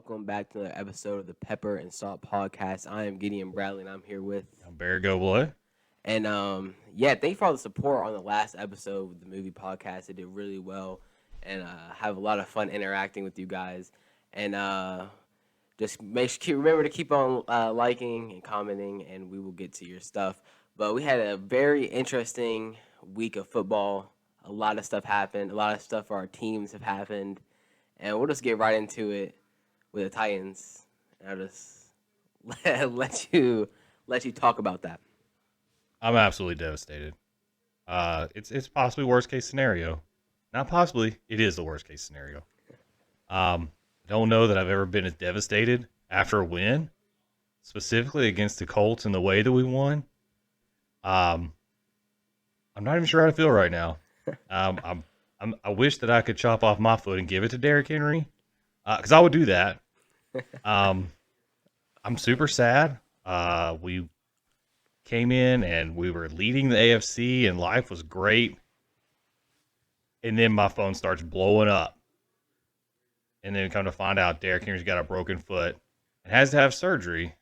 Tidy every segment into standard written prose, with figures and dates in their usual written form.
welcome back to another episode of the Pepper and Salt Podcast. I am Gideon Bradley, and I'm here with, I'm Barry Go Boy. and thank you for all the support on the last episode of the movie podcast. It did really well, and have a lot of fun interacting with you guys. And just remember to keep on liking and commenting, and we will get to your stuff. But we had a very interesting week of football. A lot of stuff happened. A lot of stuff for our teams have happened. And we'll just get right into it with the Titans. And I'll just let you talk about that. I'm absolutely devastated. It's possibly worst case scenario. Not possibly, it is the worst case scenario. Don't know that I've ever been as devastated after a win, specifically against the Colts and the way that we won. I'm not even sure how to feel right now. I wish that I could chop off my foot and give it to Derrick Henry, because I would do that. I'm super sad. We came in and we were leading the AFC and life was great. And then my phone starts blowing up. And then we come to find out Derrick Henry's got a broken foot and has to have surgery.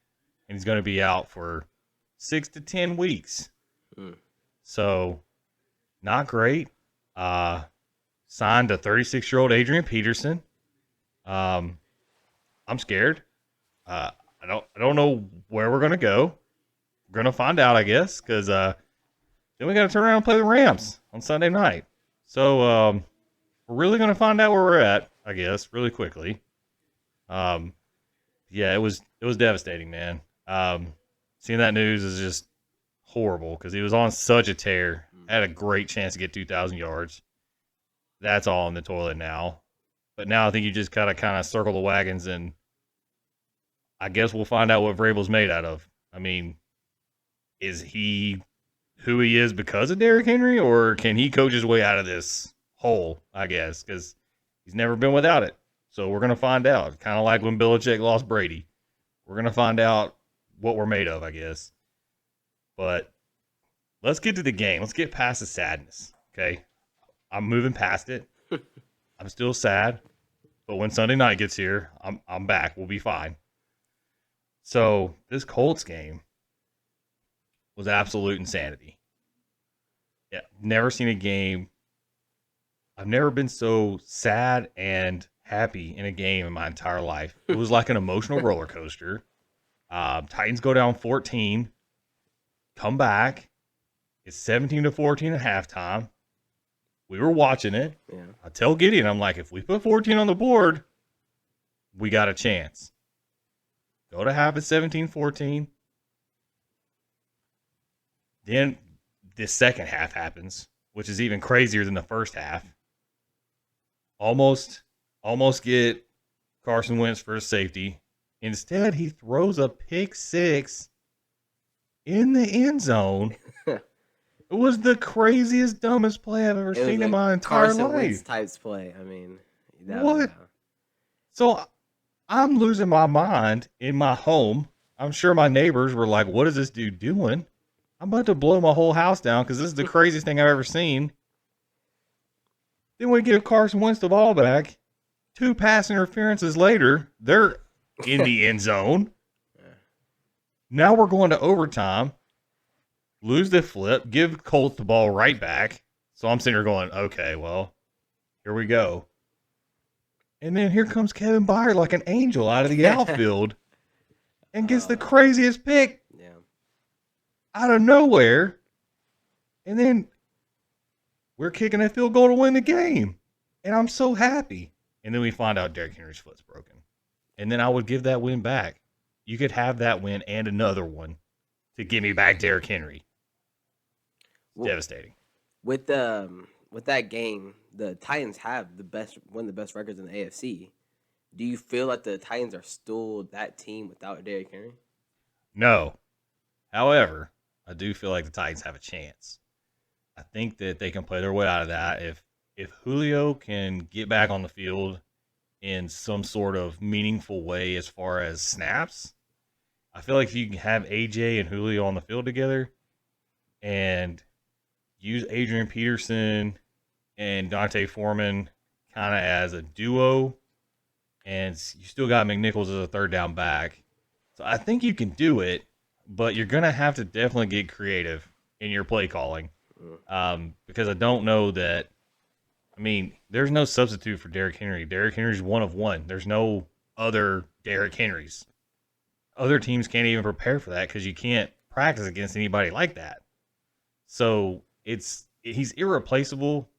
And he's going to be out for 6 to 10 weeks. So, not great. Signed a 36-year-old Adrian Peterson. I'm scared. I don't know where we're gonna go. We're gonna find out, I guess, because then we got to turn around and play the Rams on Sunday night. So we're really gonna find out where we're at, I guess, really quickly. Yeah, it was devastating, man. Seeing that news is just horrible because he was on such a tear. Had a great chance to get 2,000 yards. That's all in the toilet now. But now I think you just kind of circle the wagons, and I guess we'll find out what Vrabel's made out of. I mean, is he who he is because of Derrick Henry, or can he coach his way out of this hole, I guess, because he's never been without it. So we're going to find out. Kind of like when Belichick lost Brady. We're going to find out what we're made of, I guess. But let's get to the game. Let's get past the sadness, okay? I'm moving past it. I'm still sad, but when Sunday night gets here, I'm back. We'll be fine. So this Colts game was absolute insanity. Yeah, never seen a game. I've never been so sad and happy in a game in my entire life. It was like an emotional roller coaster. Titans go down 14, come back. It's 17-14 at halftime. We were watching it. Yeah. I tell Gideon, I'm like, if we put 14 on the board, we got a chance. Go to half at 17-14. Then the second half happens, which is even crazier than the first half. Almost get Carson Wentz for a safety. Instead, he throws a pick six in the end zone. It was the craziest, dumbest play I've ever seen in my entire Carson life. Wentz types play. I mean, what? So I'm losing my mind in my home. I'm sure my neighbors were like, what is this dude doing? I'm about to blow my whole house down because this is the craziest thing I've ever seen. Then we give Carson Wentz the ball back. 2 pass interferences later, they're in the end zone. Now we're going to overtime. Lose the flip, give Colts the ball right back. So I'm sitting here going, okay, well, here we go. And then here comes Kevin Byard like an angel out of the outfield and gets the craziest pick out of nowhere. And then we're kicking a field goal to win the game. And I'm so happy. And then we find out Derrick Henry's foot's broken. And then I would give that win back. You could have that win and another one to give me back Derrick Henry. Well, devastating. With that game, the Titans have one of the best records in the AFC. Do you feel like the Titans are still that team without Derrick Henry? No. However, I do feel like the Titans have a chance. I think that they can play their way out of that. If Julio can get back on the field in some sort of meaningful way as far as snaps, I feel like if you can have AJ and Julio on the field together and use Adrian Peterson and Dante Foreman kind of as a duo, and you still got McNichols as a third down back. So I think you can do it, but you're going to have to definitely get creative in your play calling because I don't know that. I mean, there's no substitute for Derrick Henry. Derrick Henry's one of one. There's no other Derrick Henrys. Other teams can't even prepare for that because you can't practice against anybody like that. So he's irreplaceable,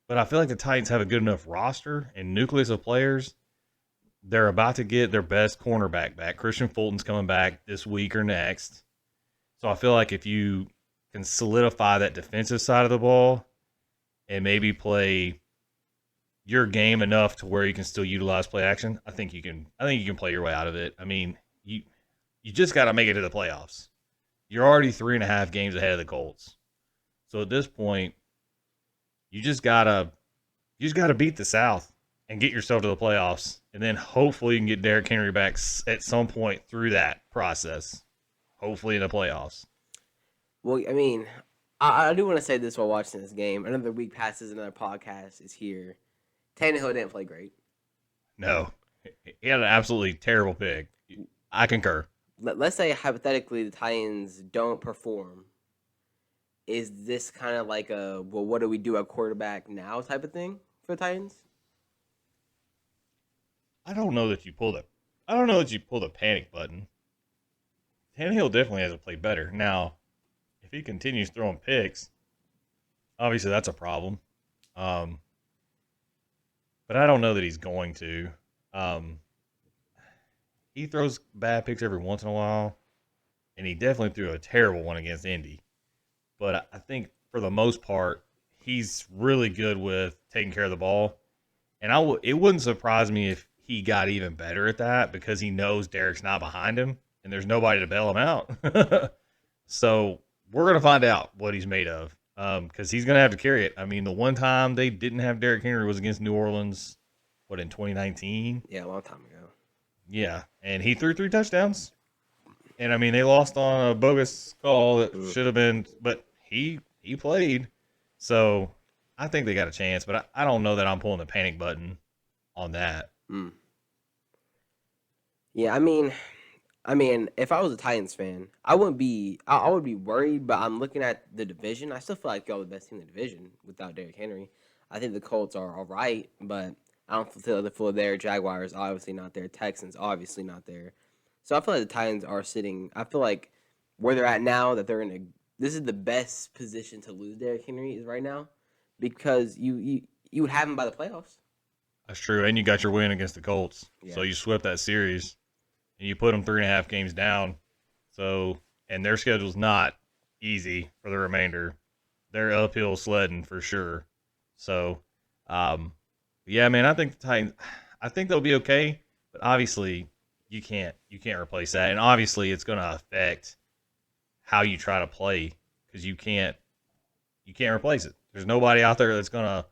but I feel like the Titans have a good enough roster and nucleus of players. They're about to get their best cornerback back. Christian Fulton's coming back this week or next. So I feel like if you can solidify that defensive side of the ball and maybe play your game enough to where you can still utilize play action, I think you can play your way out of it. I mean, you just got to make it to the playoffs. You're already 3.5 games ahead of the Colts. So at this point, you just gotta beat the South and get yourself to the playoffs, and then hopefully you can get Derrick Henry back at some point through that process. Hopefully in the playoffs. Well, I mean, I do want to say this while watching this game. Another week passes, another podcast is here. Tannehill didn't play great. No, he had an absolutely terrible pick. I concur. Let's say hypothetically the Titans don't perform. Is this kind of like a, well, what do we do at quarterback now type of thing for the Titans? I don't know that you pull the panic button. Tannehill definitely has to play better. Now, if he continues throwing picks, obviously that's a problem. But I don't know that he's going to. He throws bad picks every once in a while, and he definitely threw a terrible one against Indy. But I think for the most part, he's really good with taking care of the ball. And it wouldn't surprise me if he got even better at that because he knows Derrick's not behind him and there's nobody to bail him out. So we're going to find out what he's made of because he's going to have to carry it. I mean, the one time they didn't have Derrick Henry was against New Orleans, in 2019? Yeah, a long time ago. Yeah, and he threw 3 touchdowns. And, I mean, they lost on a bogus call that should have been – but he played. So I think they got a chance, but I don't know that I'm pulling the panic button on that. Yeah, I mean, if I was a Titans fan, I wouldn't be. I would be worried, but I'm looking at the division. I still feel like y'all the best team in the division without Derrick Henry. I think the Colts are all right, but I don't feel the full there. Jaguars obviously not there. Texans obviously not there. So I feel like the Titans are sitting. I feel like where they're at now, that they're in a. This is the best position to lose Derrick Henry is right now, because you would have him by the playoffs. That's true, and you got your win against the Colts, Yeah. so you swept that series, and you put them 3.5 games down. So, and their schedule's not easy for the remainder. They're uphill sledding for sure. So, yeah, man, I think the Titans. I think they'll be okay, but obviously you can't replace that, and obviously it's going to affect how you try to play because you can't replace it. There's nobody out there that's gonna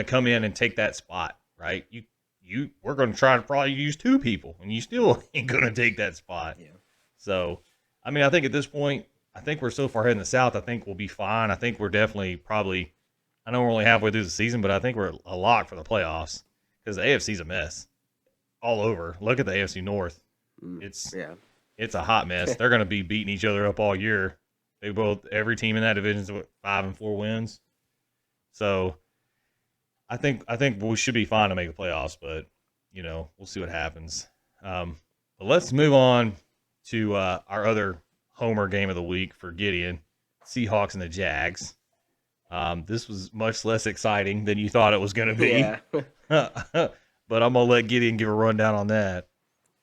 come in and take that spot, right? We're gonna try to probably use 2 people, and you still ain't gonna take that spot. Yeah. So, I mean, I think at this point, I think we're so far ahead in the South. I think we'll be fine. I think we're definitely probably. I know we're only halfway through the season, but I think we're a lock for the playoffs because the AFC's a mess all over. Look at the AFC North. It's a hot mess. They're going to be beating each other up all year. Every team in that division is 5-4 wins. So I think we should be fine to make the playoffs, but we'll see what happens. But let's move on to our other homer game of the week for Gideon, Seahawks and the Jags. This was much less exciting than you thought it was going to be. Yeah. But I'm going to let Gideon give a rundown on that.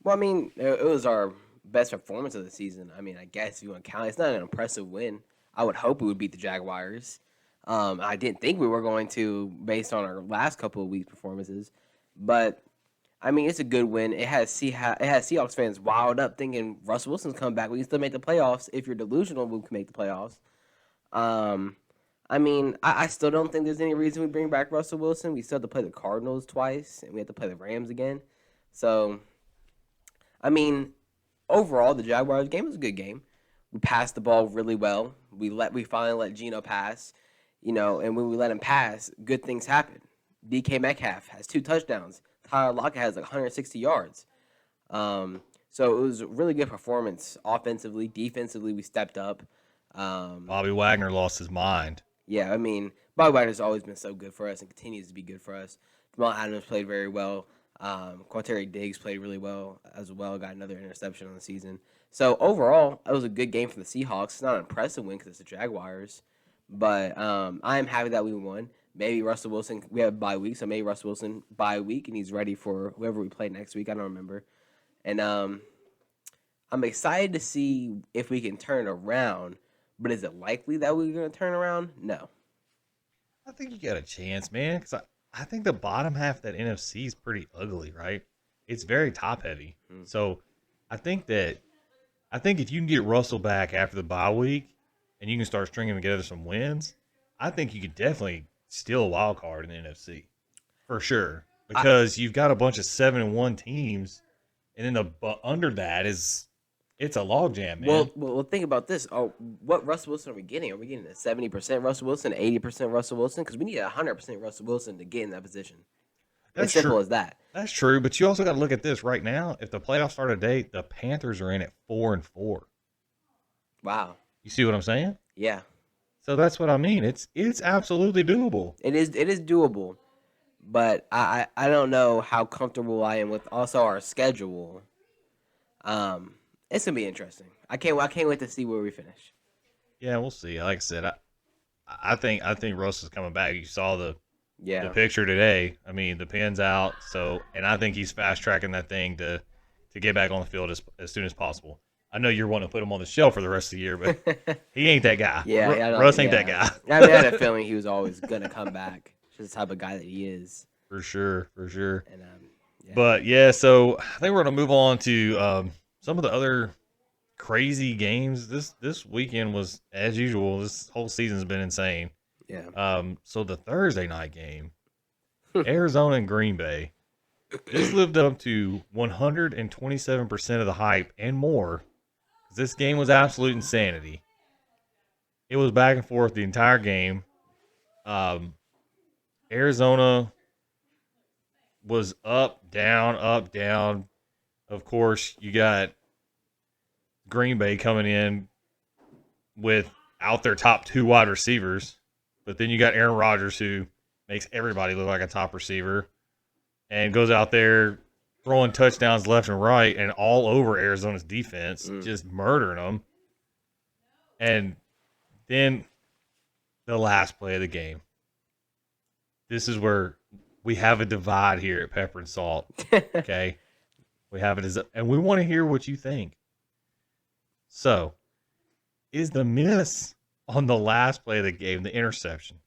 Well, I mean, it was our best performance of the season. I mean, I guess if you want to count, it's not an impressive win. I would hope we would beat the Jaguars. I didn't think we were going to, based on our last couple of weeks' performances. But I mean, it's a good win. It has Seahawks fans wild up thinking Russell Wilson's come back. We can still make the playoffs. If you're delusional, we can make the playoffs. I mean, I still don't think there's any reason we bring back Russell Wilson. We still have to play the Cardinals twice, and we have to play the Rams again. So, I mean, overall, the Jaguars game was a good game. We passed the ball really well. We finally let Geno pass, and when we let him pass, good things happen. DK Metcalf has 2 touchdowns. Tyler Lockett has like 160 yards. So it was a really good performance offensively. Defensively, we stepped up. Bobby Wagner lost his mind. Yeah, I mean, Bobby Wagner's always been so good for us and continues to be good for us. Jamal Adams played very well. Quanteri Diggs played really well as well. Got another interception on the season. So overall, it was a good game for the Seahawks. It's not an impressive win because it's the Jaguars, but I am happy that we won. Maybe Russell Wilson. We have a bye week, so maybe Russell Wilson bye week, and he's ready for whoever we play next week. I don't remember. And I'm excited to see if we can turn around. But is it likely that we're going to turn around? No. I think you got a chance, man, because I think the bottom half of that NFC is pretty ugly, right? It's very top-heavy. So I think if you can get Russell back after the bye week and you can start stringing together some wins, I think you could definitely steal a wild card in the NFC for sure. Because you've got a bunch of 7-1 teams, and then under that is it's a logjam, man. Well, think about this. Oh, what Russell Wilson are we getting? Are we getting a 70% Russell Wilson, 80% Russell Wilson? Because we need 100% Russell Wilson to get in that position. That's as simple true. as that. That's true, but you also got to look at this right now. If the playoffs start today, the Panthers are in at 4-4. Wow. You see what I'm saying? Yeah. So that's what I mean. It's absolutely doable. It is doable, but I don't know how comfortable I am with also our schedule. It's gonna be interesting. I can't wait to see where we finish. Yeah, we'll see. Like I said, I think Russell's coming back. You saw the picture today. I mean, the pin's out. So, and I think he's fast tracking that thing to get back on the field as soon as possible. I know you're wanting to put him on the shelf for the rest of the year, but he ain't that guy. Russ ain't that guy. I mean, I had a feeling he was always gonna come back. Just the type of guy that he is. For sure. And But yeah, so I think we're gonna move on to some of the other crazy games. This weekend was, as usual, this whole season's been insane. Yeah. So the Thursday night game, Arizona and Green Bay, this lived up to 127% of the hype and more. This game was absolute insanity. It was back and forth the entire game. Arizona was up, down, up, down. Of course, you got Green Bay coming in without their top two wide receivers. But then you got Aaron Rodgers, who makes everybody look like a top receiver and goes out there throwing touchdowns left and right and all over Arizona's defense, just murdering them. And then the last play of the game. This is where we have a divide here at Pepper and Salt. Okay? We have it and we want to hear what you think. So, is the miss on the last play of the game the interception?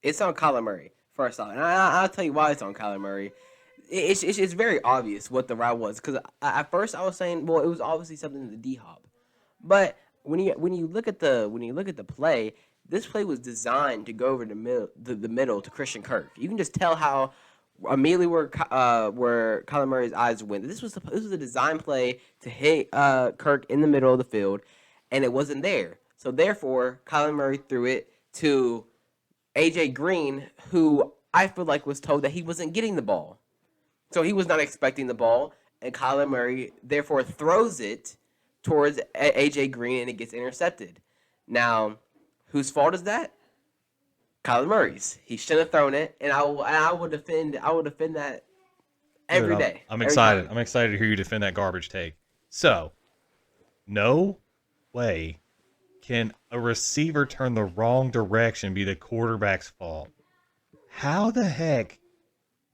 It's on Kyler Murray, first off. And I'll tell you why it's on Kyler Murray. It's very obvious what the route was. Because at first I was saying, well, it was obviously something to the D-Hop. But when you look at the play, this play was designed to go over the middle to Christian Kirk. You can just tell how immediately where Kyler Murray's eyes went. This was a design play to hit Kirk in the middle of the field, and it wasn't there. So therefore, Kyler Murray threw it to AJ Green, who I feel like was told that he wasn't getting the ball. So he was not expecting the ball, and Kyler Murray therefore throws it towards AJ Green, and it gets intercepted. Now, whose fault is that? Kyler Murray's. He shouldn't have thrown it, and I would defend that every day. I'm excited. I'm excited to hear you defend that garbage take. So, no way can a receiver turn the wrong direction be the quarterback's fault. How the heck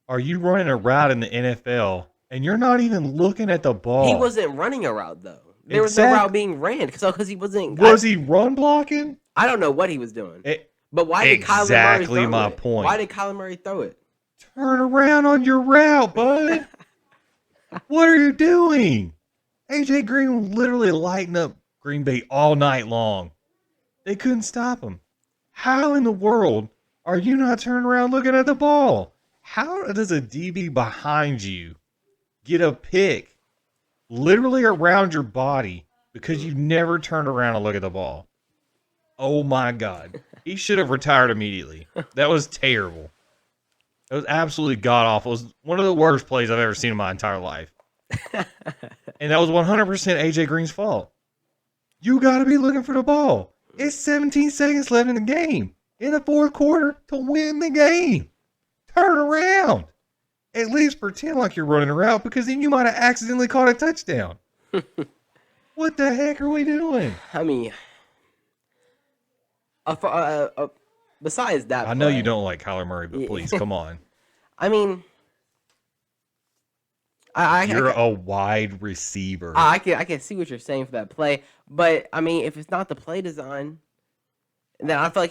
are you running a route in the NFL and you're not even looking at the ball? He wasn't running a route, though. There was no route being ran because he wasn't. Was he run blocking? I don't know what he was doing. But why did Kyler Murray throw my it? point. Why did Kyler Murray throw it? Turn around on your route, bud. What are you doing? AJ Green was literally lighting up Green Bay all night long. They couldn't stop him. How in the world are you not turning around looking at the ball? How does a DB behind you get a pick literally around your body because you never turned around and look at the ball? Oh my God. He should have retired immediately. That was terrible. It was absolutely god awful. It was one of the worst plays I've ever seen in my entire life. And that was 100% AJ Green's fault. You got to be looking for the ball. It's 17 seconds left in the game. In the fourth quarter to win the game. Turn around. At least pretend like you're running a route because then you might have accidentally caught a touchdown. What the heck are we doing? I mean, besides that, I know you don't like Kyler Murray, but please, come on. I mean, You're a wide receiver. I can see what you're saying for that play, but I mean, if it's not the play design, then I feel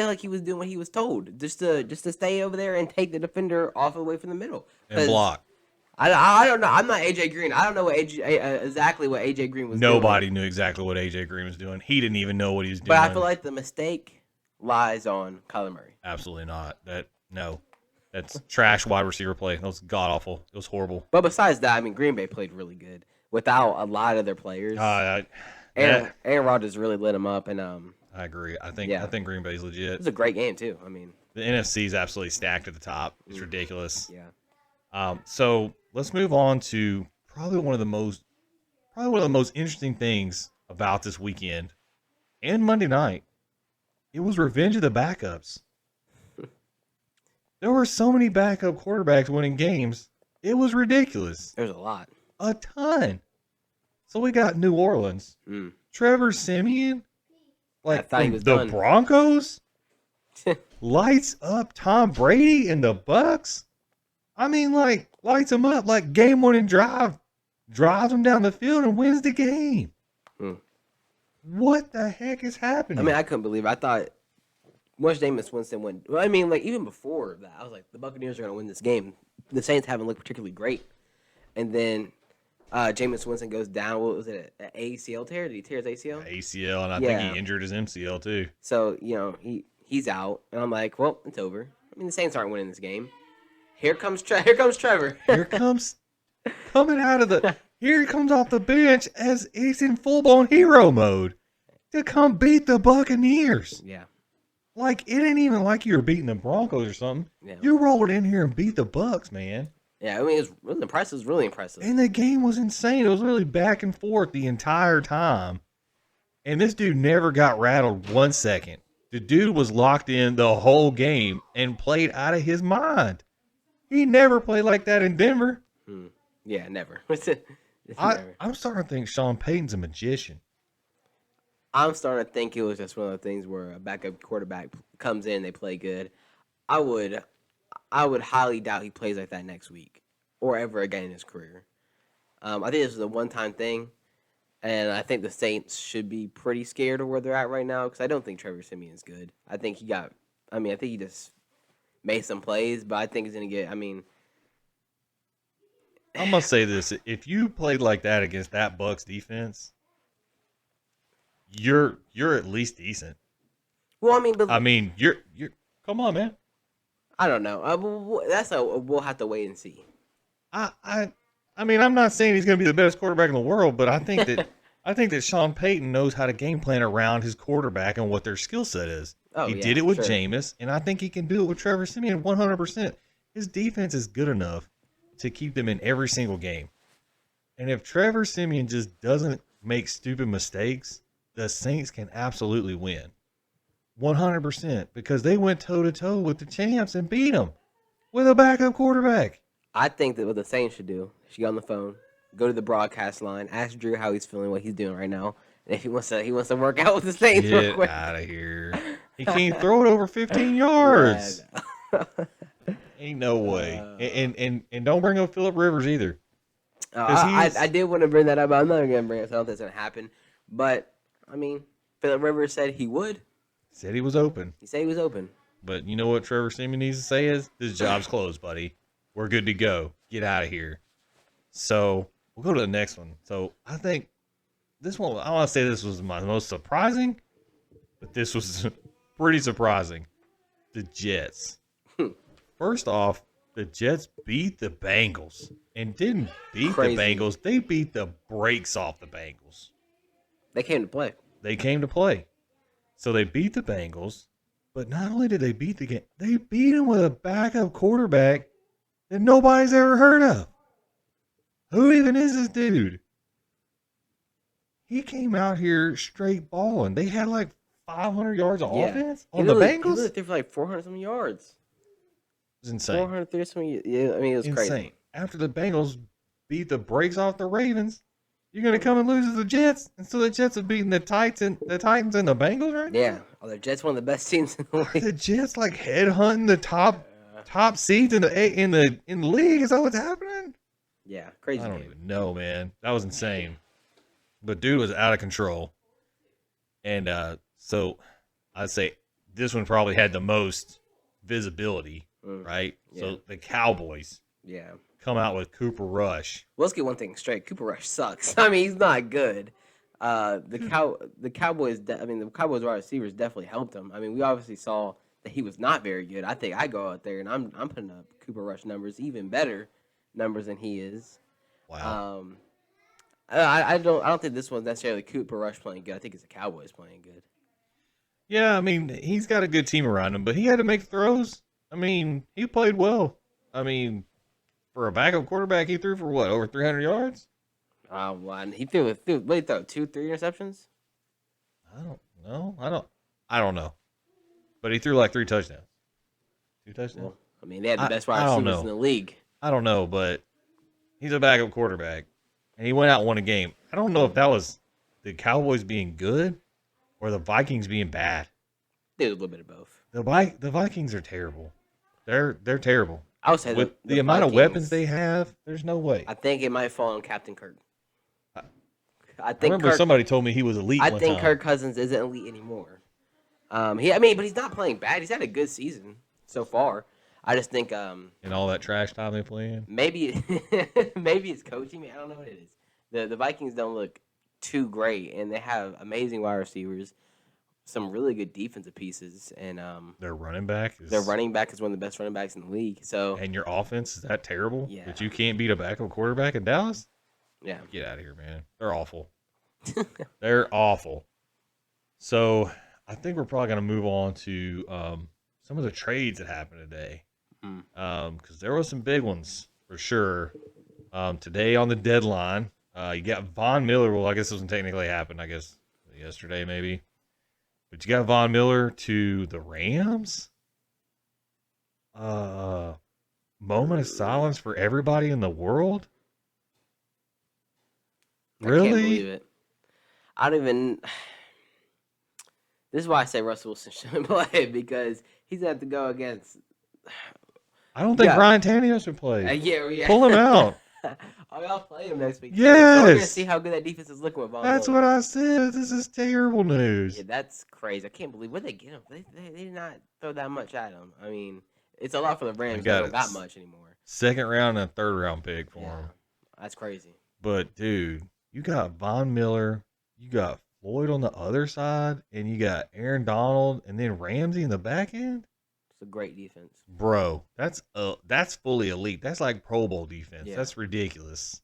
like he was doing what he was told, just to stay over there and take the defender off away from the middle and block. I don't know. I'm not AJ Green. I don't know exactly what AJ Green was doing. Nobody knew exactly what AJ Green was doing. He didn't even know what he was doing. But I feel like the mistake lies on Kyler Murray. Absolutely not. That's trash wide receiver play. That was god awful. It was horrible. But besides that, I mean, Green Bay played really good without a lot of their players. Aaron Rodgers really lit them up, and I agree. I think Green Bay's legit. It was a great game too. I mean, the NFC is absolutely stacked at the top. It's ridiculous. Yeah. So let's move on to probably one of the most interesting things about this weekend and Monday night. It was revenge of the backups. There were so many backup quarterbacks winning games. It was ridiculous. There's a lot. A ton. So we got New Orleans. Trevor Siemian. Like the done. Broncos. Lights up Tom Brady and the Bucks. I mean, like, lights them up. Like, game-winning drives them down the field and wins the game. What the heck is happening? I mean, I couldn't believe it. I thought once Jameis Winston went, well, I mean, like, even before that, I was like, the Buccaneers are going to win this game. The Saints haven't looked particularly great. And then Jameis Winston goes down. What was it, an ACL tear? Did he tear his ACL? ACL, and I think he injured his MCL, too. So, he's out. And I'm like, well, it's over. I mean, the Saints aren't winning this game. Here comes Trevor. Here comes he comes off the bench as he's in full-blown hero mode to come beat the Buccaneers. Yeah. Like, it ain't even like you were beating the Broncos or something. Yeah. You rolled in here and beat the Bucs, man. Yeah, I mean, it was impressive. It was really impressive. And the game was insane. It was really back and forth the entire time. And this dude never got rattled 1 second. The dude was locked in the whole game and played out of his mind. He never played like that in Denver. Yeah, never. I'm starting to think Sean Payton's a magician. I'm starting to think it was just one of the things where a backup quarterback comes in, they play good. I would highly doubt he plays like that next week or ever again in his career. I think this is a one-time thing, and I think the Saints should be pretty scared of where they're at right now because I don't think Trevor Siemian's good. I think he just made some plays, but I think he's going to get, I'm going to say this. If you played like that against that Bucs defense, you're at least decent. Well, you're come on, man. I don't know. We'll have to wait and see. I'm not saying he's going to be the best quarterback in the world, but I think that Sean Payton knows how to game plan around his quarterback and what their skill set is. He did it with Jameis, and I think he can do it with Trevor Siemian 100%. His defense is good enough to keep them in every single game. And if Trevor Siemian just doesn't make stupid mistakes, the Saints can absolutely win. 100%, because they went toe-to-toe with the champs and beat them with a backup quarterback. I think that what the Saints should do, should get on the phone, go to the broadcast line, ask Drew how he's feeling, what he's doing right now, and if he wants to work out with the Saints real quick. Get out of here. He can't throw it over 15 yards. Yeah, ain't no way. And don't bring up Phillip Rivers either. I did want to bring that up, but I'm not going to bring it, so I don't think it's going to happen. But, Phillip Rivers said he would. Said he was open. He said he was open. But you know what Trevor Siemian needs to say is, this job's closed, buddy. We're good to go. Get out of here. So we'll go to the next one. So I think this one, I want to say this was my most surprising, but this was pretty surprising. The Jets. First off, the Jets beat the Bengals and didn't beat the Bengals. They beat the brakes off the Bengals. They came to play. They came to play. So they beat the Bengals. But not only did they beat the game, they beat him with a backup quarterback that nobody's ever heard of. Who even is this dude? He came out here straight balling. They had like 500 yards of offense on the Bengals. He literally threw for like 400 something yards. It was insane. 430 something. Yeah, I mean, it was insane. crazy. After the Bengals beat the brakes off the Ravens, you're gonna come and lose to the Jets, and so the Jets have beaten the Titans and the Bengals right now. Yeah, the Jets one of the best teams in the league. The Jets like headhunting the top seeds in the league. Is that what's happening? Yeah, crazy. I don't even know, man. That was insane. But dude was out of control, and so I'd say this one probably had the most visibility, right? Yeah. So the Cowboys, come out with Cooper Rush. Well, let's get one thing straight. Cooper Rush sucks. I mean, he's not good. The Cowboys. The Cowboys wide receivers definitely helped him. I mean, we obviously saw that he was not very good. I think I go out there and I'm putting up Cooper Rush numbers, even better numbers than he is. Wow. I don't think this one's necessarily Cooper Rush playing good. I think it's the Cowboys playing good. Yeah, I mean, he's got a good team around him, but he had to make throws. I mean, he played well. I mean, for a backup quarterback, he threw for what, over 300 yards? Well, he threw 2-3 interceptions? I don't know. But he threw like 3 touchdowns. 2 touchdowns? Well, I mean, they had the best wide receivers in the league. I don't know, but he's a backup quarterback, and he went out and won a game. I don't know if that was the Cowboys being good or the Vikings being bad. They did a little bit of both. The Vikings are terrible. They're terrible. I would say with the amount of weapons they have, there's no way. I think it might fall on Captain Kirk. I remember somebody told me he was elite. I think Kirk Cousins isn't elite anymore. But he's not playing bad. He's had a good season so far. I just think and all that trash time they play in. Maybe it's coaching. I don't know what it is. The Vikings don't look too great, and they have amazing wide receivers, some really good defensive pieces, and their running back is one of the best running backs in the league. So, and your offense is that terrible? Yeah. That you can't beat a backup quarterback in Dallas? Yeah, get out of here, man. They're awful. They're awful. So I think we're probably gonna move on to some of the trades that happened today, because there were some big ones for sure. Today on the deadline, you got Von Miller. Well, I guess this one technically happened. I guess yesterday maybe. But you got Von Miller to the Rams. Moment of silence for everybody in the world. Really? I can't believe it. I don't even. This is why I say Russell Wilson shouldn't play, because he's going to have to go against. I don't think Ryan Tannehill should play. Yeah. Pull him out. I'll play him next week. Yes. So we're going to see how good that defense is looking with Von That's Miller. what I said. This is terrible news. Yeah, that's crazy. I can't believe where they get him. They did not throw that much at him. I mean, it's a lot for the Rams. They don't got much anymore. Second round and a third round pick for him. That's crazy. But, dude, you got Von Miller, you got Floyd on the other side, and you got Aaron Donald, and then Ramsey in the back end. It's a great defense, bro. That's fully elite. That's like Pro Bowl defense. Yeah. That's ridiculous.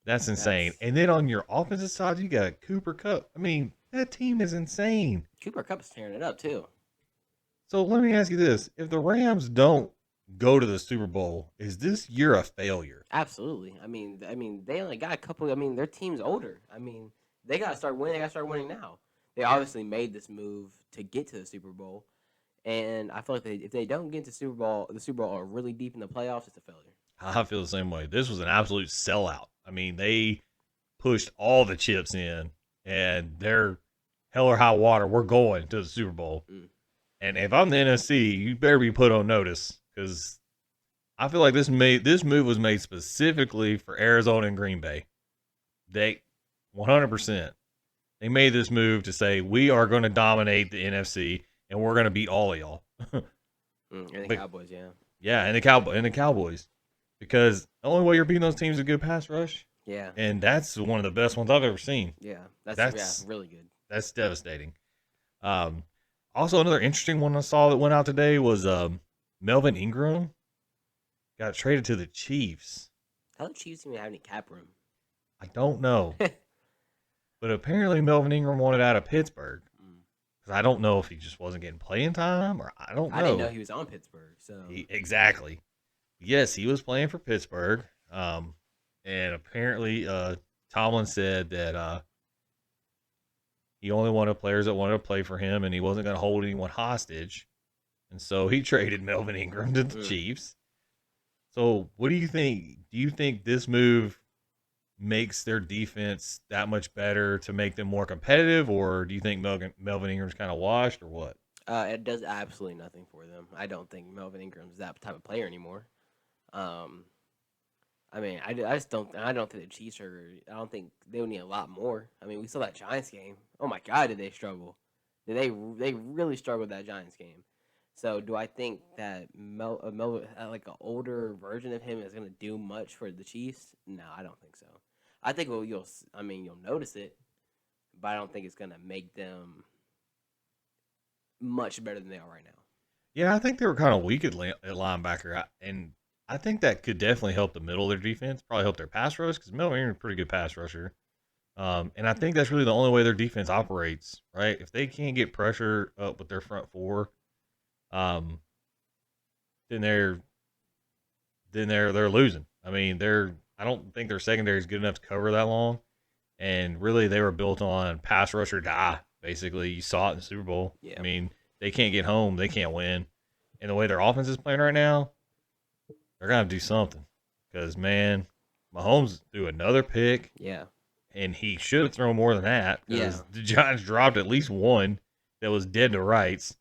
That's insane. And then on your offensive side, you got Cooper Kupp. I mean, that team is insane. Cooper Kupp's tearing it up too. So let me ask you this: if the Rams don't go to the Super Bowl, is this year a failure? Absolutely. I mean, they only got a couple. I mean, their team's older. I mean, they got to start winning. They got to start winning now. They obviously made this move to get to the Super Bowl, and I feel like if they don't get to the Super Bowl are really deep in the playoffs, it's a failure. I feel the same way. This was an absolute sellout. I mean, they pushed all the chips in, and they're hell or high water. We're going to the Super Bowl. And if I'm the NFC, you better be put on notice, because I feel like this move was made specifically for Arizona and Green Bay. They 100%. They made this move to say we are going to dominate the NFC and we're going to beat all of y'all. And the Cowboys, yeah. Yeah, and the Cowboys. Because the only way you're beating those teams is a good pass rush. Yeah. And that's one of the best ones I've ever seen. Yeah. That's really good. That's devastating. Also, another interesting one I saw that went out today was Melvin Ingram got traded to the Chiefs. How do the Chiefs even have any cap room? I don't know. But apparently Melvin Ingram wanted out of Pittsburgh. because I don't know if he just wasn't getting playing time or I don't I didn't know know. he was on Pittsburgh. So Exactly. Yes, he was playing for Pittsburgh. And apparently, Tomlin said that he only wanted players that wanted to play for him, and he wasn't going to hold anyone hostage. And so he traded Melvin Ingram to the Chiefs. So, what do you think? Do you think this move makes their defense that much better to make them more competitive, or do you think Melvin Ingram's kind of washed, or what? it does absolutely nothing for them. I don't think Melvin Ingram's that type of player anymore. Um, I mean, I just don't. I don't think the Chiefs are. I don't think they would need a lot more. I mean, we saw that Giants game. Oh my God, did they struggle? Did they really struggled that Giants game? So do I think that like an older version of him is going to do much for the Chiefs? No, I don't think so. I think I mean, you'll notice it, but I don't think it's going to make them much better than they are right now. Yeah, I think they were kind of weak at linebacker, and I think that could definitely help the middle of their defense. Probably help their pass rush because Melvin Ingram's a pretty good pass rusher. And I think that's really the only way their defense operates, right? If they can't get pressure up with their front four, um, then they're losing. I mean, I don't think their secondary is good enough to cover that long. And really, they were built on pass rush or die. Basically, you saw it in the Super Bowl. Yeah. I mean, they can't get home, they can't win. And the way their offense is playing right now, they're gonna have to do something. Because man, Mahomes threw another pick. Yeah. And he should have thrown more than that because Yeah. the Giants dropped at least one that was dead to rights.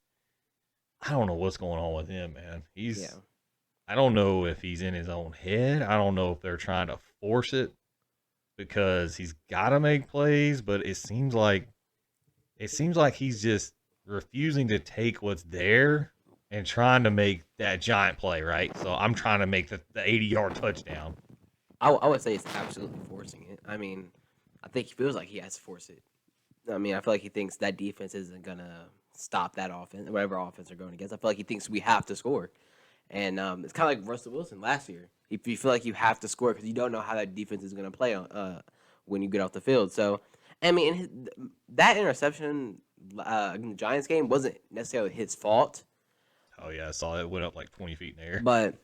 I don't know what's going on with him, man. I don't know if he's in his own head. I don't know if they're trying to force it because he's got to make plays, but it seems like he's just refusing to take what's there and trying to make that giant play, right? So I'm trying to make the 80-yard touchdown. I would say it's absolutely forcing it. I mean, I think he feels like he has to force it. I mean, I feel like he thinks that defense isn't gonna stop that offense, whatever offense they're going against. I feel like he thinks we have to score, and it's kind of like Russell Wilson last year. You feel like you have to score because you don't know how that defense is gonna play when you get off the field. So, I mean, that interception in the Giants game wasn't necessarily his fault. Oh yeah, I saw it went up like 20 feet in the air. But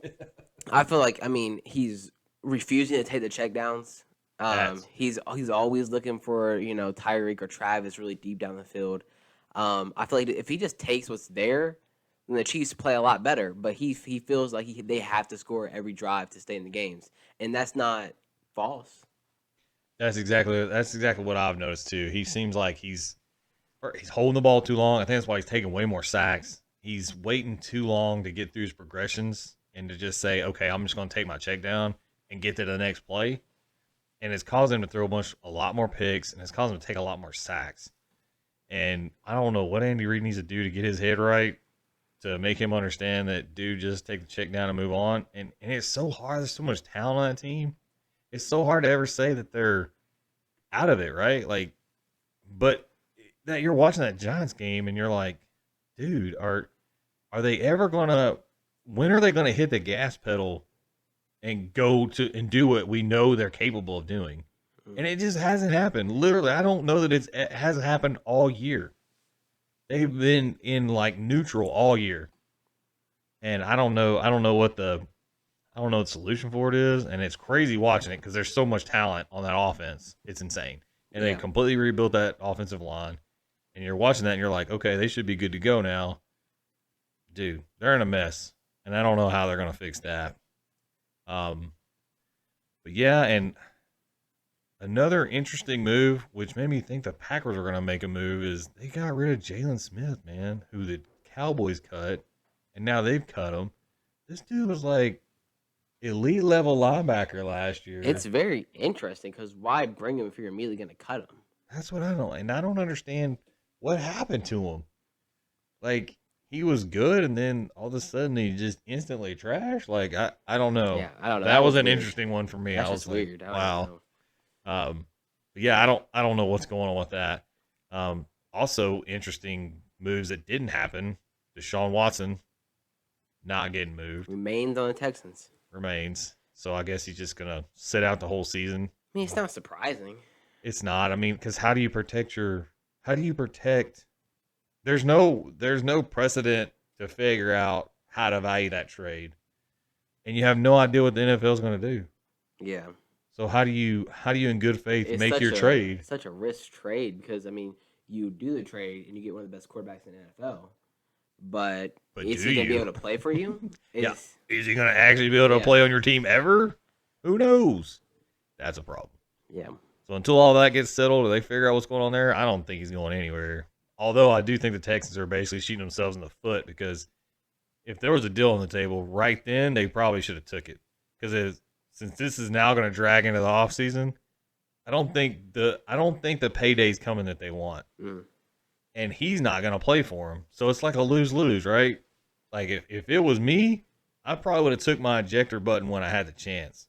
I feel like he's refusing to take the checkdowns. He's always looking for Tyreek or Travis really deep down the field. I feel like if he just takes what's there, then the Chiefs play a lot better. But he feels like they have to score every drive to stay in the games, and that's not false. That's exactly what I've noticed too. He seems like he's holding the ball too long. I think that's why he's taking way more sacks. He's waiting too long to get through his progressions and to just say, okay, I'm just going to take my check down and get to the next play. And it's caused him to throw a lot more picks, and it's caused him to take a lot more sacks. And I don't know what Andy Reid needs to do to get his head right to make him understand that, dude, just take the check down and move on. And it's so hard. There's so much talent on that team. It's so hard to ever say that they're out of it, right? Like, but that you're watching that Giants game and you're like, dude, are they ever gonna? When are they gonna hit the gas pedal and go to and do what we know they're capable of doing? And it just hasn't happened. Literally, I don't know that it hasn't happened all year. They've been in like neutral all year, and I don't know what the solution for it is, and it's crazy watching it because there's so much talent on that offense. It's insane, and they completely rebuilt that offensive line. And you're watching that, and you're like, okay, they should be good to go now. Dude, they're in a mess, and I don't know how they're gonna fix that. But yeah, and another interesting move, which made me think the Packers were gonna make a move, is they got rid of Jalen Smith, man, who the Cowboys cut, and now they've cut him. This dude was like elite level linebacker last year. It's very interesting because why bring him if you're immediately going to cut him? That's what I don't, and I don't understand what happened to him. Like he was good, and then all of a sudden he just instantly trashed. Like I don't know. Yeah, I don't know. That was an interesting one for me. That's I was just like, weird. wow. But yeah, I don't know what's going on with that. Also interesting moves that didn't happen. Deshaun Watson not getting moved. Remains on the Texans. Remains. So I guess he's just gonna sit out the whole season. I mean, it's not surprising. It's not. I mean, because how do you protect there's no precedent to figure out how to value that trade, and you have no idea what the NFL is going to do. Yeah. So how do you in good faith It's make your trade? such a risk trade because I mean you do the trade and you get one of the best quarterbacks in the NFL, but But is do he gonna be you? able to play for you? Yeah. Is Is he going to actually be able to yeah play on your team ever? Who knows? That's a problem. yeah So until all that gets settled or they figure out what's going on there, I don't think he's going anywhere. Although I do think the Texans are basically shooting themselves in the foot because if there was a deal on the table right then, they probably should have took it. Because since this is now going to drag into the offseason, I don't think the payday's coming that they want. mm, And he's not going to play for him. So it's like a lose-lose, right? Like if it was me, I probably would have took my ejector button when I had the chance.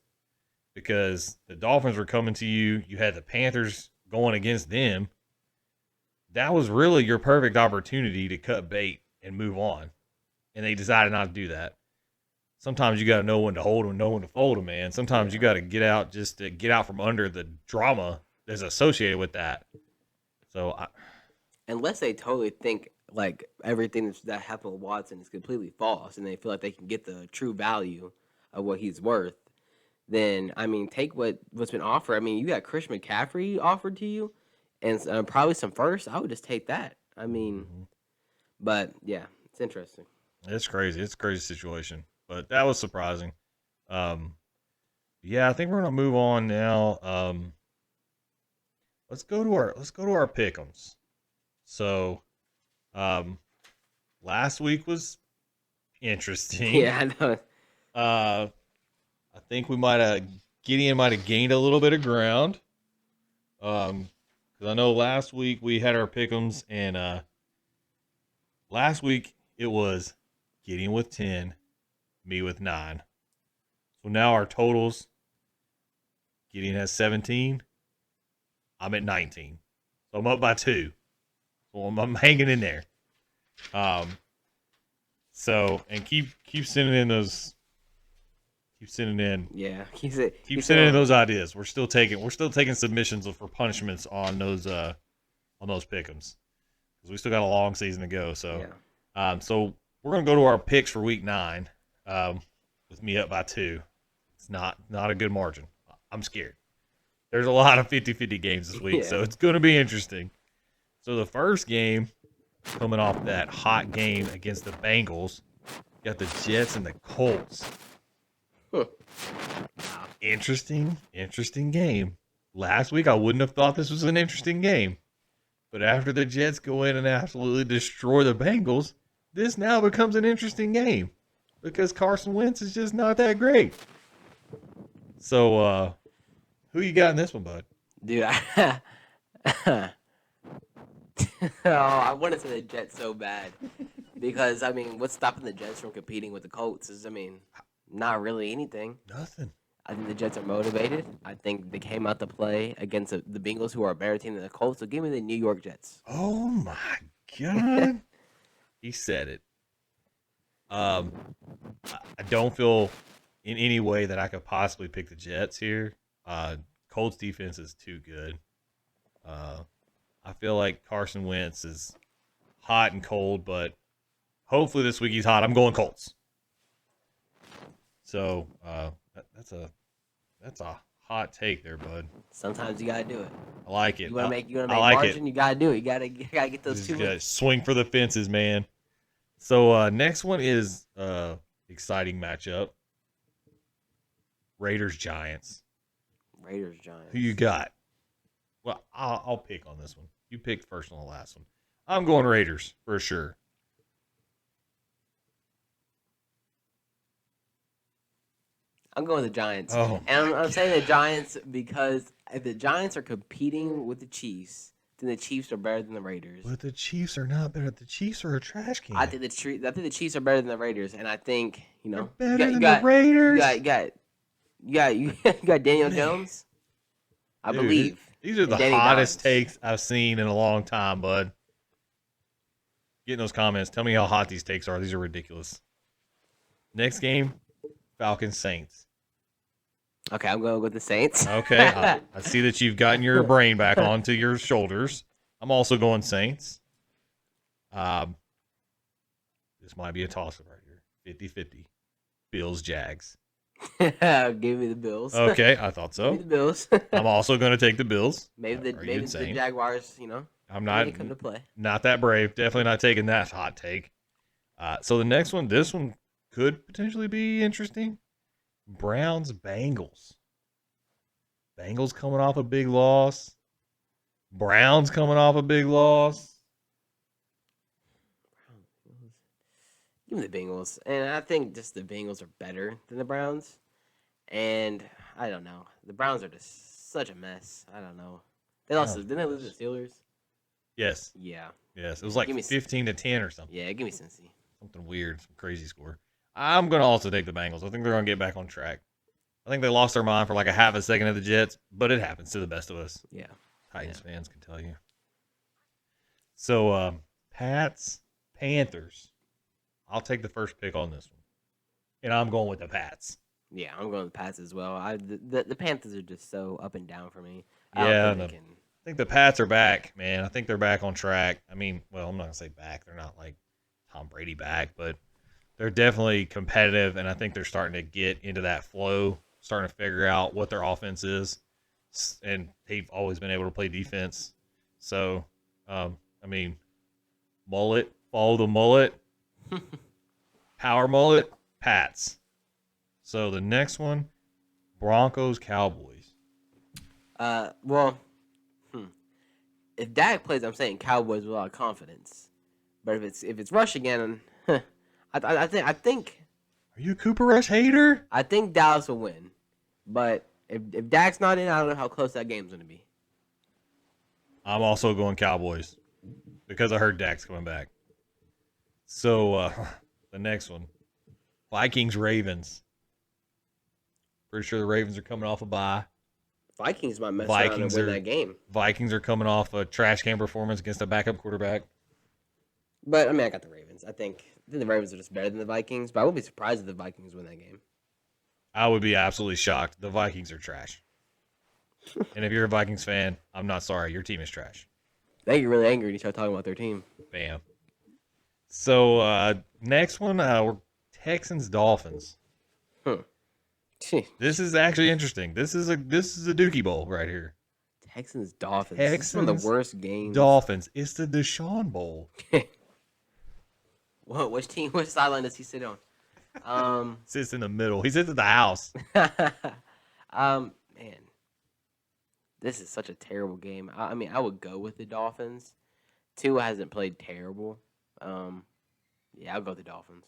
Because the Dolphins were coming to you, you had the Panthers going against them. That was really your perfect opportunity to cut bait and move on. And they decided not to do that. Sometimes you got to know when to hold them, know when to fold them, man. Sometimes yeah. you got to get out just to get out from under the drama that's associated with that. So, Unless they totally think like everything that happened with Watson is completely false and they feel like they can get the true value of what he's worth, then I mean take what's been offered. I mean you got Chris McCaffrey offered to you, and probably some first. I would just take that. I mean, but yeah, it's interesting. it's crazy. It's a crazy situation. But that was surprising. Yeah, I think we're gonna move on now. Let's go to our pick'ems. So, last week was interesting. Yeah, I know. I think Gideon might have gained a little bit of ground. Because I know last week we had our pick'ems, and last week it was Gideon with 10, me with 9. So now our totals: Gideon has 17, I'm at 19. So I'm up by 2. So I'm hanging in there. So and keep sending in those. Keep sending in. Yeah, Keep sending in those ideas. We're still taking submissions for punishments on those pick'ems because we still got a long season to go. So, yeah. So we're gonna go to our picks for week 9. With me up by 2. It's not a good margin. I'm scared. There's a lot of 50-50 games this week, so it's gonna be interesting. So the first game, coming off that hot game against the Bengals, got the Jets and the Colts. Huh. Interesting game. Last week, I wouldn't have thought this was an interesting game. But after the Jets go in and absolutely destroy the Bengals, this now becomes an interesting game. Because Carson Wentz is just not that great. So, who you got in this one, bud? Dude, I wanted to say the Jets so bad. Because, I mean, what's stopping the Jets from competing with the Colts is, I mean, not really anything. Nothing. I think the Jets are motivated. I think they came out to play against the Bengals, who are a better team than the Colts. So give me the New York Jets. Oh my God. He said it. I don't feel in any way that I could possibly pick the Jets here. Colts defense is too good. I feel like Carson Wentz is hot and cold, but hopefully this week he's hot. I'm going Colts. So that's a hot take there, bud. Sometimes you gotta do it. I like it. You wanna make I like margin. it. You gotta do it. You gotta get those two. Gotta swing for the fences, man. So next one is exciting matchup. Raiders Giants. Raiders Giants. Who you got? Well, I'll pick on this one. You picked first on the last one. I'm going Raiders for sure. I'm going with the Giants. Oh, and I'm saying the Giants because if the Giants are competing with the Chiefs, then the Chiefs are better than the Raiders. But the Chiefs are not better. The Chiefs are a trash can. I think the Chiefs are better than the Raiders, and I think They're better than the Raiders. You got Daniel Jones. I believe these are the Danny hottest Dimes. takes I've seen in a long time, bud. Get in those comments. Tell me how hot these takes are. These are ridiculous. Next game, Falcons Saints. Okay, I'm going with the Saints. Okay, I see that you've gotten your brain back onto your shoulders. I'm also going Saints. Um, this might be a toss-up right here. 50-50. Bills, Jags. Give me the Bills. Okay, I thought Give me so. the Bills. I'm also going to take the Bills. maybe Are you maybe the insane? Jaguars. I'm Maybe not they come to play. not that brave. Definitely not taking that hot take. So the next one, this one could potentially be interesting. Browns, Bengals. Bengals coming off a big loss. Browns coming off a big loss. Give me the Bengals, and I think just the Bengals are better than the Browns. And I don't know, the Browns are just such a mess. I don't know. They lost. Didn't they lose to the Steelers? Yes. Yeah. Yes. It was Yeah, like give me 15-10 or something. Yeah, give me Cincy. Something weird. Some crazy score. I'm going to also take the Bengals. I think they're going to get back on track. I think they lost their mind for like a half a second at the Jets, but it happens to the best of us. Yeah. Titans fans can tell you. So, Pats, Panthers. I'll take the first pick on this one. And I'm going with the Pats. Yeah, I'm going with the Pats as well. The Panthers are just so up and down for me. Yeah, I can. I think the Pats are back, man. I think they're back on track. I mean, well, I'm not going to say back. They're not like Tom Brady back, but they're definitely competitive, and I think they're starting to get into that flow, starting to figure out what their offense is, and they've always been able to play defense. So, I mean, mullet, follow the mullet, power mullet, Pats. So the next one, Broncos, Cowboys. Well, if Dak plays, I'm saying Cowboys with a lot of confidence. But if it's Rush again, I think Are you a Cooper Rush hater? I think Dallas will win. But if Dak's not in, I don't know how close that game's gonna be. I'm also going Cowboys because I heard Dak's coming back. So the next one, Vikings, Ravens. Pretty sure the Ravens are coming off a bye. Vikings might mess around and win that game. Vikings are coming off a trash can performance against a backup quarterback. But I mean, I got the Ravens. I think the Ravens are just better than the Vikings. But I wouldn't be surprised if the Vikings win that game. I would be absolutely shocked. The Vikings are trash. And if you're a Vikings fan, I'm not sorry. Your team is trash. They get really angry when you start talking about their team. Bam. So next one, we're Texans, Dolphins. This is actually interesting. This is a Dookie Bowl right here. Texans, Dolphins. Texans, this is one of the worst games. Dolphins. It's the Deshaun Bowl. What? Which team? Which sideline does he sit on? Sits in the middle. He sits at the house. Man, this is such a terrible game. I mean, I would go with the Dolphins. Tua hasn't played terrible. Yeah, I'll go with the Dolphins.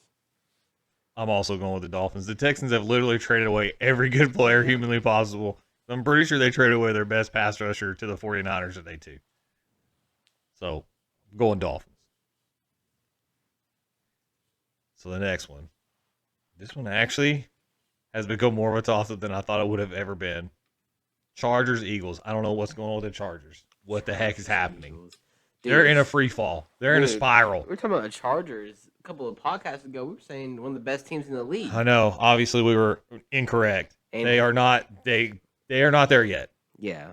I'm also going with the Dolphins. The Texans have literally traded away every good player humanly possible. I'm pretty sure they traded away their best pass rusher to the 49ers today, too. So, I'm going Dolphins. So, the next one. This one actually has become more of a toss-up than I thought it would have ever been. Chargers, Eagles. I don't know what's going on with the Chargers. What the heck is happening? Dude, they're in a free fall. They're in a spiral. We're talking about the Chargers a couple of podcasts ago. We were saying one of the best teams in the league. I know. Obviously, we were incorrect. And they are not. They are not there yet. Yeah.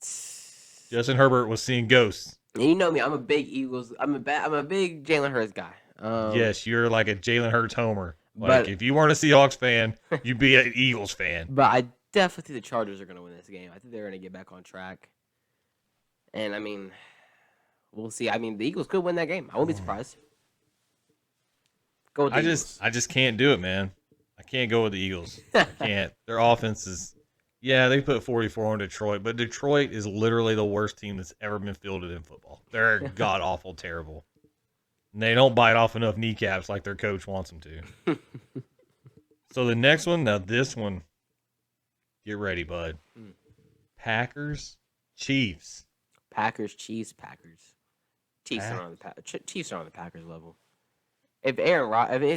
Justin Herbert was seeing ghosts. And you know me. I'm a big Eagles. I'm a big Jalen Hurts guy. Yes, you're like a Jalen Hurts homer. Like if you weren't a Seahawks fan, you'd be an Eagles fan. But I definitely think the Chargers are going to win this game. I think they're going to get back on track. And I mean, we'll see. I mean, the Eagles could win that game. I won't be surprised. Go with the Eagles. I just can't do it, man. I can't go with the Eagles. I can't. Their offense is, yeah, they put 44 on Detroit, but Detroit is literally the worst team that's ever been fielded in football. They're god awful terrible. And they don't bite off enough kneecaps like their coach wants them to. So the next one, now this one, get ready, bud. Packers, Chiefs. Packers, Chiefs, Packers. Chiefs are on the Packers level. If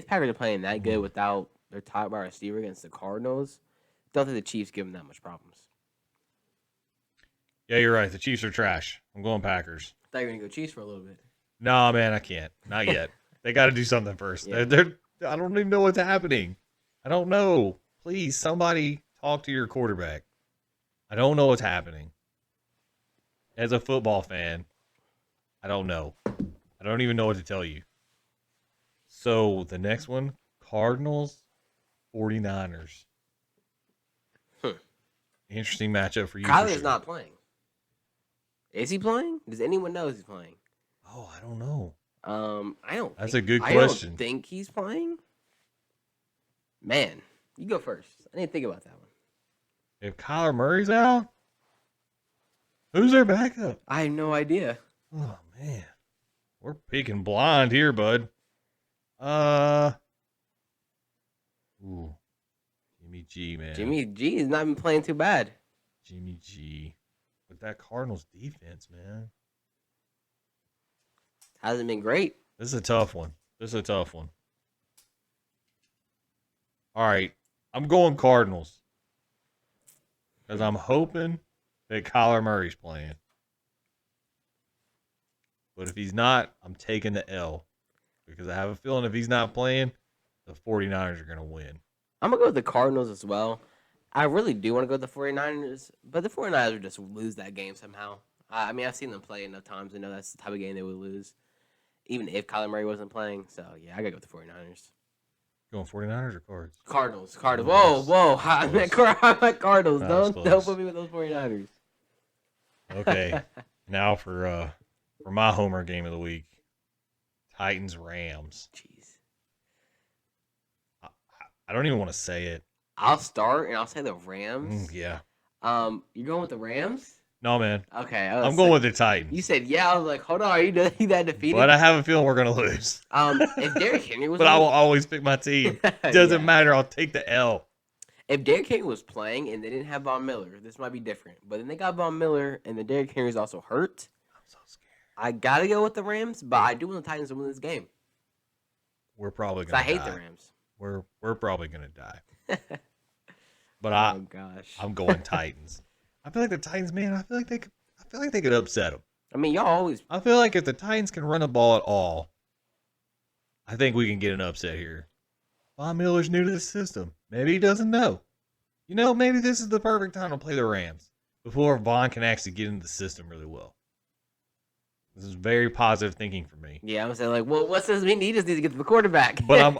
Packers are playing that good without their top wide receiver against the Cardinals, don't think the Chiefs give them that much problems. Yeah, you're right. The Chiefs are trash. I'm going Packers. I thought you were gonna go Chiefs for a little bit. No, man, I can't. Not yet. They got to do something first. Yeah. I don't even know what's happening. I don't know. Please, somebody talk to your quarterback. I don't know what's happening. As a football fan, I don't know. I don't even know what to tell you. So the next one, Cardinals, 49ers. Interesting matchup for you. Kyler's not playing. Is he playing? Does anyone know if he's playing? Oh, I don't know. I don't. That's a good question. I don't think he's playing. Man, you go first. I didn't think about that one. If Kyler Murray's out, who's their backup? I have no idea. Oh man, we're picking blind here, bud. Ooh, Jimmy G, man. Jimmy G has not been playing too bad. Jimmy G, with that Cardinals defense, man. Hasn't been great. This is a tough one. All right, I'm going Cardinals because I'm hoping that Kyler Murray's playing. But if he's not, I'm taking the L because I have a feeling if he's not playing, the 49ers are going to win. I'm going to go with the Cardinals as well. I really do want to go with the 49ers, but the 49ers would just lose that game somehow. I mean, I've seen them play enough times to know that's the type of game they would lose, even if Kyler Murray wasn't playing. So, yeah, I got to go with the 49ers. Going 49ers or Cards? Cardinals. Whoa. I meant Cardinals. Don't put me with those 49ers. Okay. Now for my homer game of the week. Titans-Rams. Jeez. I don't even want to say it. I'll start, and I'll say the Rams. Yeah. You're going with the Rams? No, man. Okay. I'm going with the Titans. You said, yeah. I was like, hold on. Are you that defeated? But I have a feeling we're going to lose. If Derrick Henry was But I will always pick my team. Doesn't matter. I'll take the L. If Derrick Henry was playing and they didn't have Von Miller, this might be different. But then they got Von Miller, and then Derrick Henry's also hurt. I'm so scared. I got to go with the Rams, but I do want the Titans to win this game. We're probably going to die. I hate the Rams. We're probably going to die. But oh, gosh. I'm going Titans. I feel like the Titans, man, I feel like they could upset them. I mean, y'all always... I feel like if the Titans can run the ball at all, I think we can get an upset here. Von Miller's new to the system. Maybe he doesn't know. Maybe this is the perfect time to play the Rams before Von can actually get into the system really well. This is very positive thinking for me. Yeah, I'm saying, like, well, what does mean? He just needs to get to the quarterback. But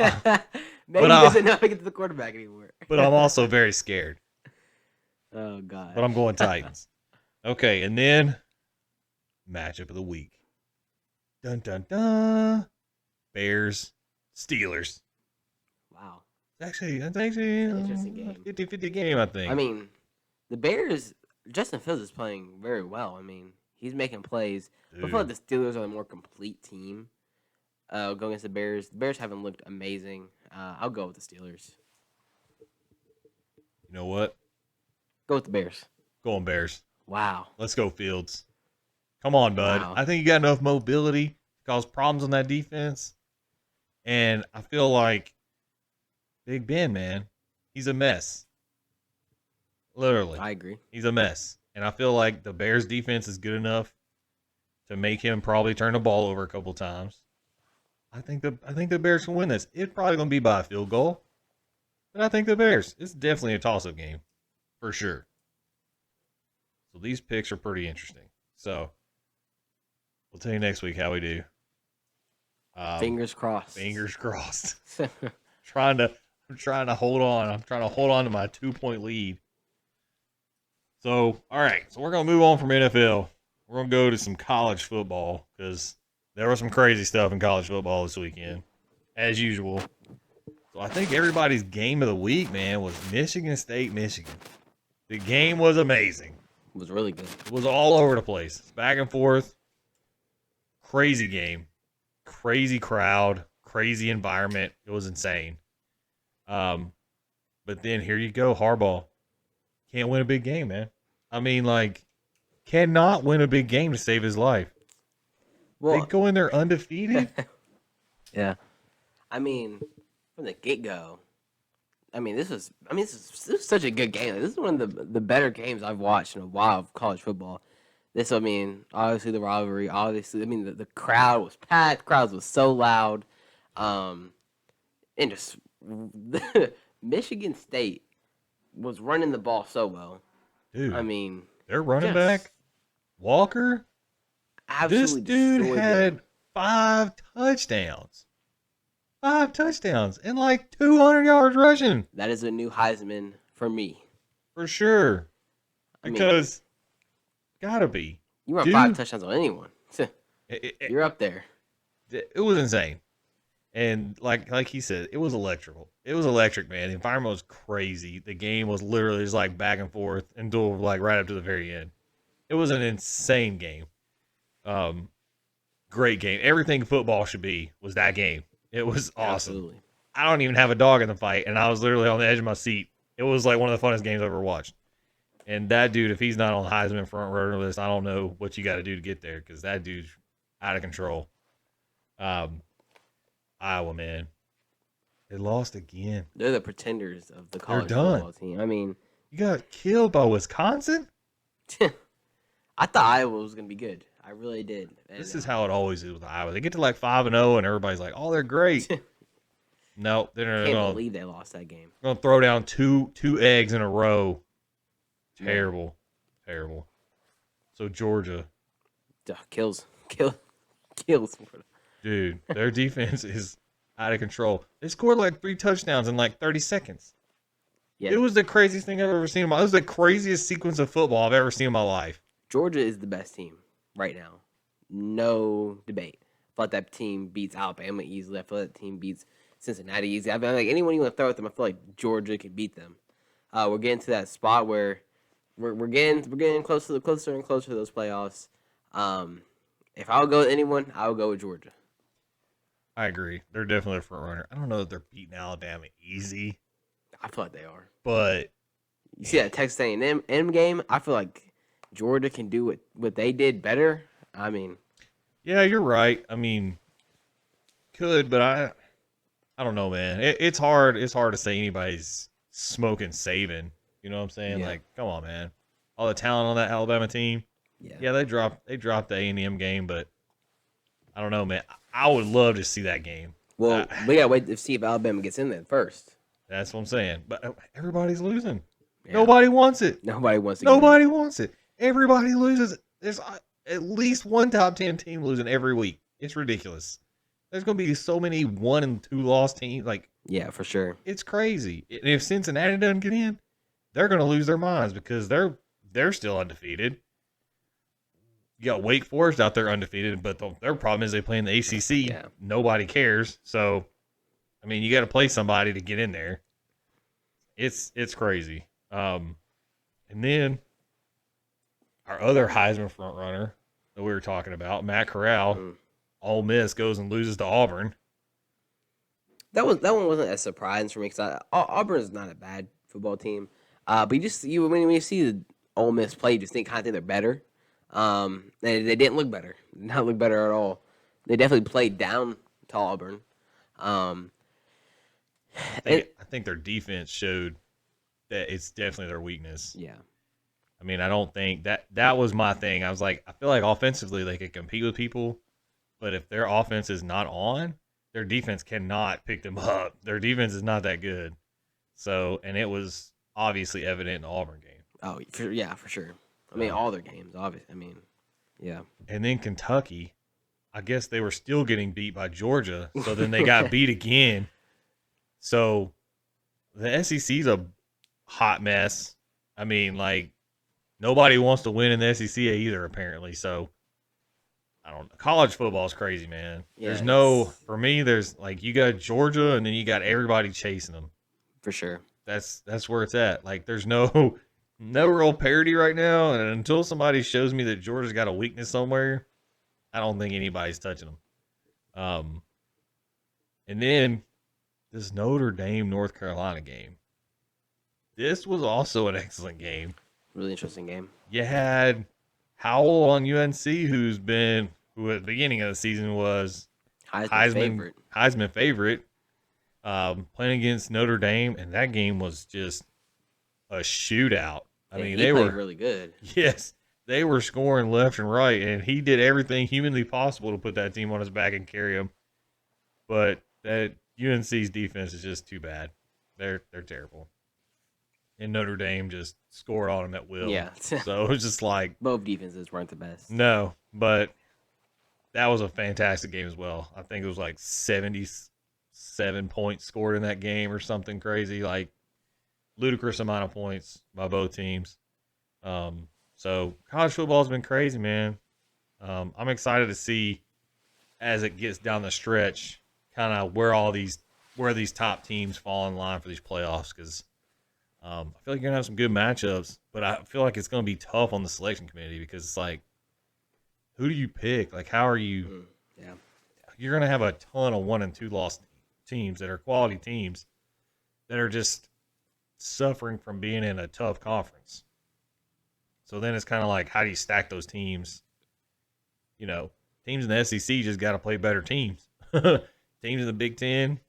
Maybe he doesn't know how to get to the quarterback anymore. But I'm also very scared. Oh, God. But I'm going Titans. Okay, and then matchup of the week. Dun, dun, dun. Bears, Steelers. Wow. That's actually an interesting game. 50-50 game, I think. I mean, the Bears, Justin Fields is playing very well. I mean, he's making plays. But I feel like the Steelers are the more complete team going against the Bears. The Bears haven't looked amazing. I'll go with the Steelers. You know what? Go with the Bears. Going Bears. Wow. Let's go, Fields. Come on, bud. Wow. I think you got enough mobility to cause problems on that defense. And I feel like Big Ben, man, he's a mess. Literally. I agree. He's a mess. And I feel like the Bears defense is good enough to make him probably turn the ball over a couple times. I think the Bears can win this. It's probably going to be by a field goal. But I think the Bears. It's definitely a toss-up game. For sure. So these picks are pretty interesting. So we'll tell you next week how we do. Fingers crossed. Fingers crossed. I'm trying to hold on. I'm trying to hold on to my 2-point lead. So, all right. So we're going to move on from NFL. We're going to go to some college football because there was some crazy stuff in college football this weekend, as usual. So I think everybody's game of the week, man, was Michigan State, Michigan. The game was amazing. It was really good. It was all over the place. Back and forth. Crazy game. Crazy crowd. Crazy environment. It was insane. But then here you go, Harbaugh. Can't win a big game, man. I mean, like, cannot win a big game to save his life. Well, they go in there undefeated? Yeah. I mean, from the get-go, this was such a good game. This is one of the better games I've watched in a while of college football. Obviously the rivalry. Obviously, the crowd was packed. The crowd was so loud. And just Michigan State was running the ball so well. Dude, their running back, Walker, absolutely this dude had 5 touchdowns. 5 touchdowns and like 200 yards rushing. That is a new Heisman for me. For sure. I mean, Because, gotta be. you run Dude, 5 touchdowns on anyone. it You're up there. was insane. And like he said, it was electrical. It was electric, man. The environment was crazy. The game was literally just like back and forth until like right up to the very end. It was an insane game. Great game. Everything football should be was that game. It was awesome. Absolutely. I don't even have a dog in the fight, and I was literally on the edge of my seat. It was like one of the funnest games I've ever watched. And that dude, if he's not on the Heisman front runner list, I don't know what you got to do to get there because that dude's out of control. Iowa, man, they lost again. They're the pretenders of the college done. football team. I mean, You got killed by Wisconsin? I thought Iowa was going to be good. I really did. And, This is how it always is with Iowa. They get to like 5-0, and everybody's like, "Oh, they're great." No, they're I can't going believe they lost that game. to throw down two eggs in a row. Terrible. So Georgia, Duh, kills. dude, their defense is out of control. They scored like 3 touchdowns in like 30 seconds. Yeah, It was the craziest thing I've ever seen. It was the craziest sequence of football I've ever seen in my life. Georgia is the best team right now. No debate. I feel like that team beats Alabama easily. I feel like that team beats Cincinnati easily. I mean, like anyone you want to throw at them, I feel like Georgia can beat them. We're getting to that spot where we're getting closer and closer to those playoffs. If I would go with anyone, I would go with Georgia. I agree. They're definitely a front runner. I don't know that they're beating Alabama easy, I feel like they are. but You see that Texas A&M game? I feel like Georgia can do what they did better. I mean, yeah, you're right. I mean, could, but I don't know, man. It's hard. It's hard to say anybody's smoking saving. You know what I'm saying? Yeah. Like, come on, man. All the talent on that Alabama team. Yeah, they dropped the A&M game, but I don't know, man. I would love to see that game. well, we gotta wait to see if Alabama gets in there first. That's what I'm saying. But everybody's losing. Yeah. Nobody wants it. Nobody wants to. Nobody wants it. Everybody loses. There's at least one top 10 team losing every week. It's ridiculous. There's going to be so many 1 and 2 loss teams. Like, Yeah, for sure. it's crazy. And if Cincinnati doesn't get in, they're going to lose their minds because they're still undefeated. You got Wake Forest out there undefeated, but their problem is they play in the ACC. Yeah. Nobody cares. So, I mean, you got to play somebody to get in there. It's crazy. And then our other Heisman front runner that we were talking about, Matt Corral, Ole Miss goes and loses to Auburn. That one wasn't as surprising for me because Auburn is not a bad football team. But when you see the Ole Miss play, you just kind of think they're better. They didn't look better. Did not look better at all. They definitely played down to Auburn. I think their defense showed that it's definitely their weakness. Yeah. I mean, I don't think that was my thing. I was like, I feel like offensively they could compete with people, but if their offense is not on, their defense cannot pick them up. Their defense is not that good. So, and it was obviously evident in the Auburn game. Oh, for sure. I mean, all their games, obviously. I mean, yeah. And then Kentucky, I guess they were still getting beat by Georgia, so then they got beat again. So the SEC's a hot mess. I mean, like, nobody wants to win in the SEC either, apparently. So, I don't know. College football is crazy, man. Yeah, for me, there's, like, you got Georgia, and then you got everybody chasing them. For sure. That's where it's at. Like, there's no real parity right now, and until somebody shows me that Georgia's got a weakness somewhere, I don't think anybody's touching them. And then this Notre Dame North Carolina game. This was also an excellent game. Really interesting game. You had Howell on UNC, who at the beginning of the season was Heisman favorite, playing against Notre Dame, and that game was just a shootout. I mean, they were really good. Yes, they were scoring left and right, and he did everything humanly possible to put that team on his back and carry them. But that UNC's defense is just too bad. They're terrible. And Notre Dame just scored on them at will. Yeah. So it was just like Both defenses weren't the best. no, but that was a fantastic game as well. I think it was like 77 points scored in that game or something crazy, like ludicrous amount of points by both teams. So college football has been crazy, man. I'm excited to see as it gets down the stretch, kind of where these top teams fall in line for these playoffs. Because I feel like you're gonna have some good matchups, but I feel like it's gonna be tough on the selection committee because it's like, who do you pick? Like, how are you? Yeah. You're gonna have a ton of 1 and 2 loss teams that are quality teams that are just suffering from being in a tough conference. So then it's kind of like, how do you stack those teams? You know, teams in the SEC just got to play better teams. Teams in the Big Ten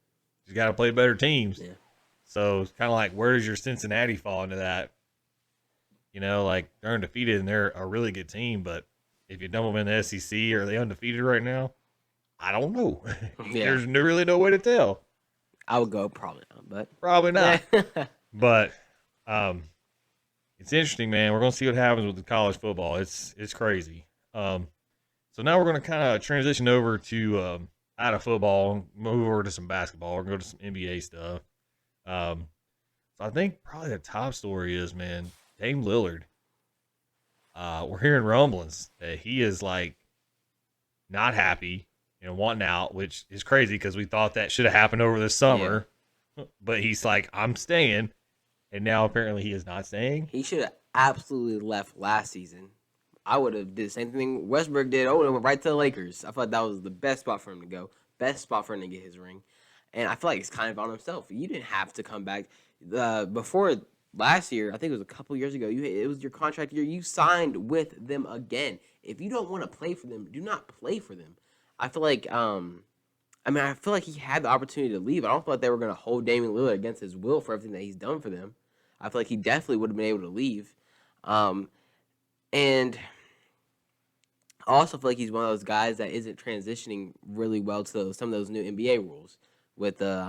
just got to play better teams. Yeah. So it's kind of like, where does your Cincinnati fall into that? You know, like they're undefeated and they're a really good team, but if you dump them in the SEC, are they undefeated right now? I don't know. Yeah. There's really no way to tell. I would go probably not, but Probably not. But it's interesting, man. We're gonna see what happens with the college football. It's crazy. So now we're gonna kind of transition over to out of football, move over to some basketball. We're gonna go to some NBA stuff. So I think probably the top story is, man, Dame Lillard. We're hearing rumblings that he is like not happy and wanting out, which is crazy because we thought that should have happened over the summer. Yeah. But he's like, I'm staying. And now apparently he is not staying. He should have absolutely left last season. I would have did the same thing Westbrook did. I would have went right to the Lakers. I thought that was the best spot for him to go. Best spot for him to get his ring. And I feel like it's kind of on himself. You didn't have to come back. Before last year, I think it was a couple years ago, it was your contract year. You signed with them again. If you don't want to play for them, do not play for them. I feel like I feel like he had the opportunity to leave. I don't feel like they were going to hold Damian Lillard against his will for everything that he's done for them. I feel like he definitely would have been able to leave. And I also feel like he's one of those guys that isn't transitioning really well to some of those new NBA rules with the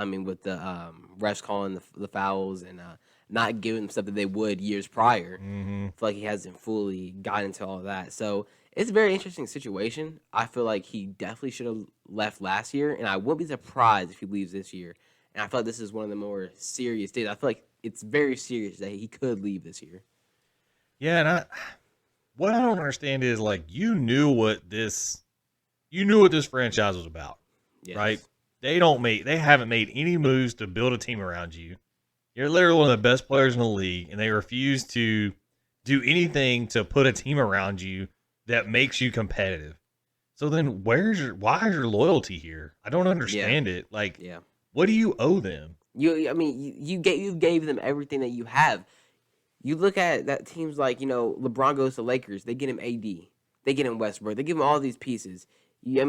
refs calling the fouls and not giving them stuff that they would years prior. Mm-hmm. I feel like he hasn't fully gotten into all of that. So it's a very interesting situation. I feel like he definitely should have left last year, and I wouldn't be surprised if he leaves this year. And I feel like this is one of the more serious days. I feel like it's very serious that he could leave this year. Yeah, and what I don't understand is like you knew what this franchise was about, Yes. right? They haven't made any moves to build a team around you. You're literally one of the best players in the league, and they refuse to do anything to put a team around you that makes you competitive. So then why is your loyalty here? I don't understand it. Like, what do you owe them? You gave them everything that you have. You look at that teams like, LeBron goes to Lakers, they get him AD, they get him Westbrook, they give him all these pieces. You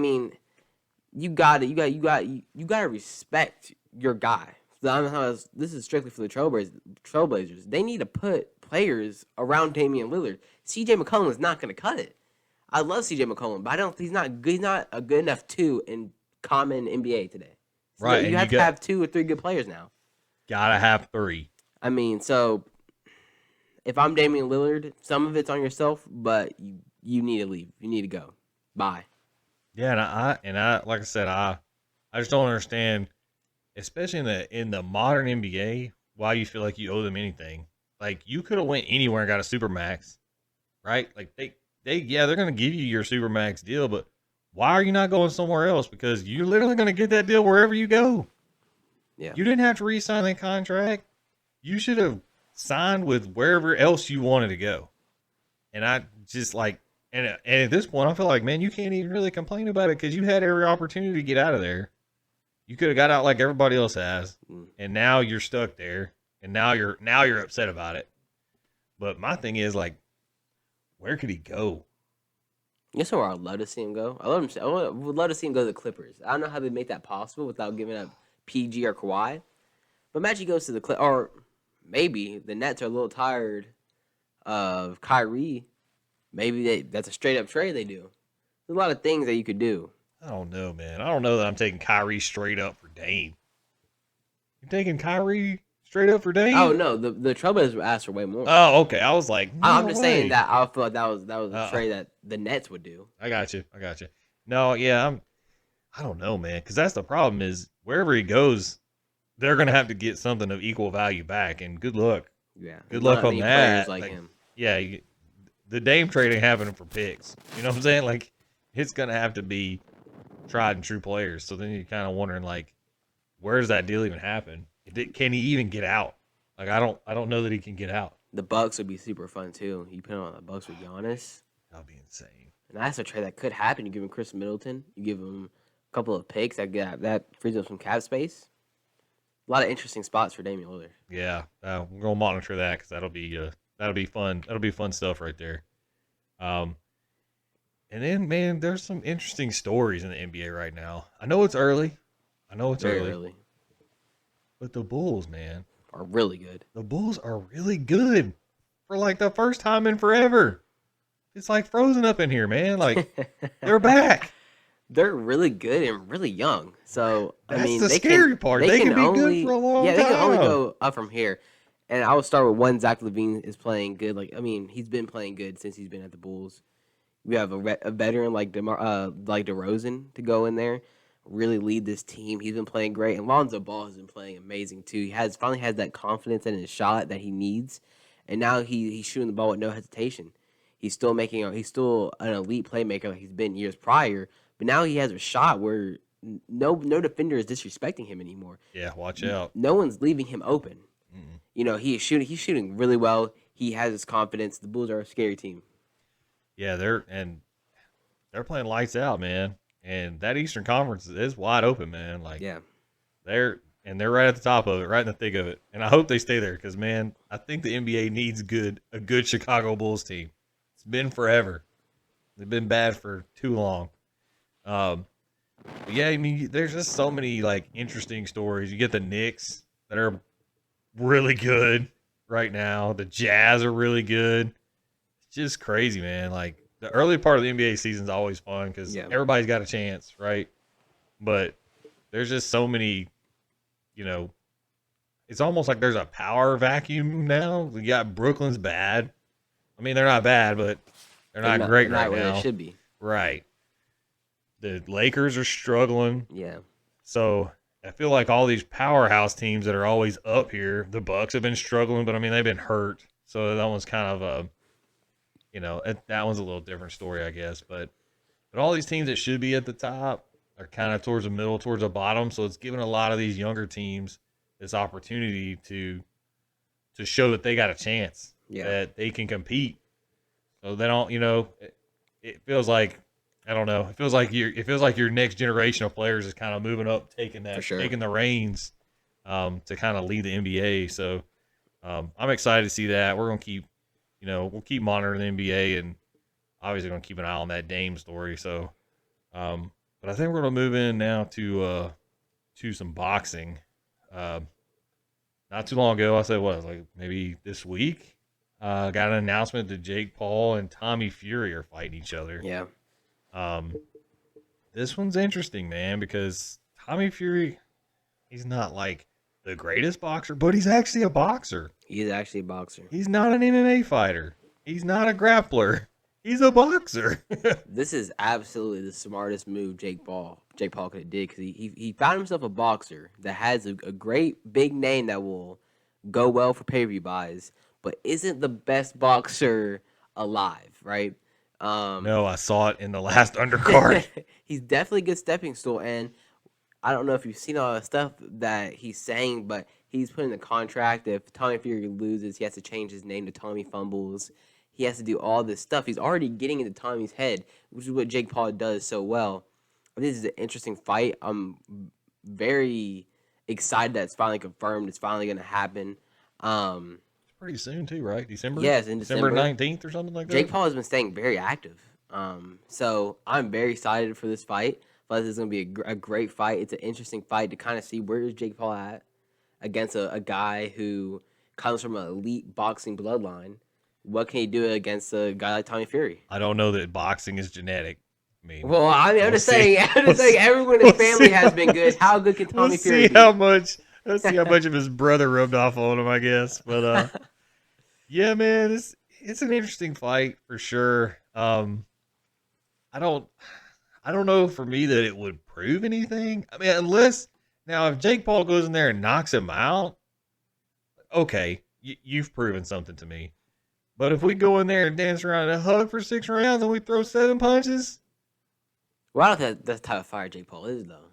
gotta respect your guy. So this is strictly for the Trailblazers. They need to put players around Damian Lillard. CJ McCollum is not going to cut it. I love CJ McCollum, but he's not good. He's not a good enough two in common NBA today. So Right, you have to have 2 or 3 good players now. Gotta have 3. So if I'm Damian Lillard, some of it's on yourself, but you need to leave. You need to go. Bye. Yeah, and I like I said, I just don't understand, especially in the modern NBA, why you feel like you owe them anything. Like you could have went anywhere and got a supermax, right? Like they're gonna give you your supermax deal, but why are you not going somewhere else? Because you're literally gonna get that deal wherever you go. Yeah. You didn't have to re-sign that contract. You should have signed with wherever else you wanted to go. And I just like, and at this point, I feel like, man, you can't even really complain about it because you had every opportunity to get out of there. You could have got out like everybody else has, and now you're stuck there, and now you're upset about it. But my thing is like, where could he go? Guess where I'd love to see him go? I would love to see him go to the Clippers. I don't know how they make that possible without giving up PG or Kawhi. But imagine he goes to the Clippers, or maybe the Nets are a little tired of Kyrie. Maybe that's a straight up trade they do. There's a lot of things that you could do. I don't know, man. I don't know that I'm taking Kyrie straight up for Dame. You taking Kyrie straight up for Dame? Oh no, the Trailblazers asked for way more. Oh, okay. I was like, I'm just saying that I feel like that was a trade that the Nets would do. I got you. No, yeah, I don't know, man, because that's the problem is wherever he goes, they're gonna have to get something of equal value back, and Yeah, good there's luck not on many players that. like Like, him. yeah, the Dame trade ain't happening for picks. You know what I'm saying? Like, it's gonna have to be tried and true players. So then you're kind of wondering, like, where does that deal even happen? Can he even get out? Like, I don't know that he can get out. The Bucks would be super fun too. You put him on the Bucks with Giannis, That'll be insane. and that's a trade that could happen. You give him Chris Middleton, you give him a couple of picks that frees up some cap space. A lot of interesting spots for Damian Lillard. Yeah, we're gonna monitor that because that'll be fun. That'll be fun stuff right there. Um, and then man, there's some interesting stories in the NBA right now. I know it's early. I know it's Very early, early, but the Bulls, man, are really good. the Bulls are really good for like the first time in forever. It's like frozen up in here, man. Like they're back. They're really good and really young. So I That's mean, the scary part. They can be good for only a long they can only time. go up from here. And I would start with one. Zach Levine is playing good. Like I mean, he's been playing good since he's been at the Bulls. We have a veteran like DeRozan to go in there, really lead this team. He's been playing great, and Lonzo Ball has been playing amazing too. He has finally has that confidence in his shot that he needs, and now he's shooting the ball with no hesitation. He's still an elite playmaker like he's been years prior, but now he has a shot where no defender is disrespecting him anymore. Yeah, watch out. No one's leaving him open. Mm-mm. You know he's shooting really well. He has his confidence. The Bulls are a scary team. Yeah, they're playing lights out, man. And that Eastern Conference is wide open, man. Like Yeah. they're right at the top of it, right in the thick of it. And I hope they stay there because, man, I think the NBA needs a good Chicago Bulls team. It's been forever. They've been bad for too long. Um, but yeah, I mean, there's just so many like interesting stories. You get the Knicks that are really good right now. The Jazz are really good. It's just crazy, man. Like the early part of the NBA season is always fun because Yeah. everybody's got a chance, right? But there's just so many, you know, it's almost like there's a power vacuum now. We got Brooklyn's bad. I mean, they're not bad, but they're not great Not right where now. they should be. Right. The Lakers are struggling. Yeah. So I feel like all these powerhouse teams that are always up here, the Bucks have been struggling, but I mean they've been hurt. So that one's kind of a, that one's a little different story, I guess. But all these teams that should be at the top are kind of towards the middle, towards the bottom. So it's giving a lot of these younger teams this opportunity to show that they got a chance, Yeah. that they can compete. So they don't, it feels like I don't know. It feels like your next generation of players is kind of moving up, taking the reins, to kind of lead the NBA. So I'm excited to see that. We're gonna keep, we'll keep monitoring the NBA and obviously gonna keep an eye on that Dame story. So, but I think we're gonna move in now to some boxing. Not too long ago, I said like maybe this week, got an announcement that Jake Paul and Tommy Fury are fighting each other. Yeah. This one's interesting, man, because Tommy Fury, he's not like the greatest boxer, but he's actually a boxer. He is actually a boxer. He's not an MMA fighter. He's not a grappler. He's a boxer. This is absolutely the smartest move Jake Paul could have did because he found himself a boxer that has a great big name that will go well for pay-per-view buys, but isn't the best boxer alive, right? No, I saw it in the last undercard. He's definitely a good stepping stool, and I don't know if you've seen all the stuff that he's saying, but he's put in the contract if Tommy Fury loses, he has to change his name to Tommy Fumbles. He has to do all this stuff. He's already getting into Tommy's head, which is what Jake Paul does so well. This is an interesting fight. I'm very excited that it's finally confirmed. It's finally going to happen. It's pretty soon too, right? December? Yes, in December December 19th or something like that? Jake Paul has been staying very active. So I'm very excited for this fight. I feel like this is going to be a great fight. It's an interesting fight to kind of see where is Jake Paul at against a guy who comes from an elite boxing bloodline. What can he do against a guy like Tommy Fury? I don't know that boxing is genetic. I mean, I'm we'll just see. saying, everyone in his family has been good. How good can Tommy Fury see be? Let's see how much of his brother rubbed off on him, I guess. But yeah, man, it's an interesting fight for sure. I I don't know for me that it would prove anything. I mean, unless now if Jake Paul goes in there and knocks him out, okay, you've proven something to me. But if we go in there and dance around and hug for 6 rounds and we throw 7 punches, Well, I don't think that's the type of fighter Jake Paul is, though.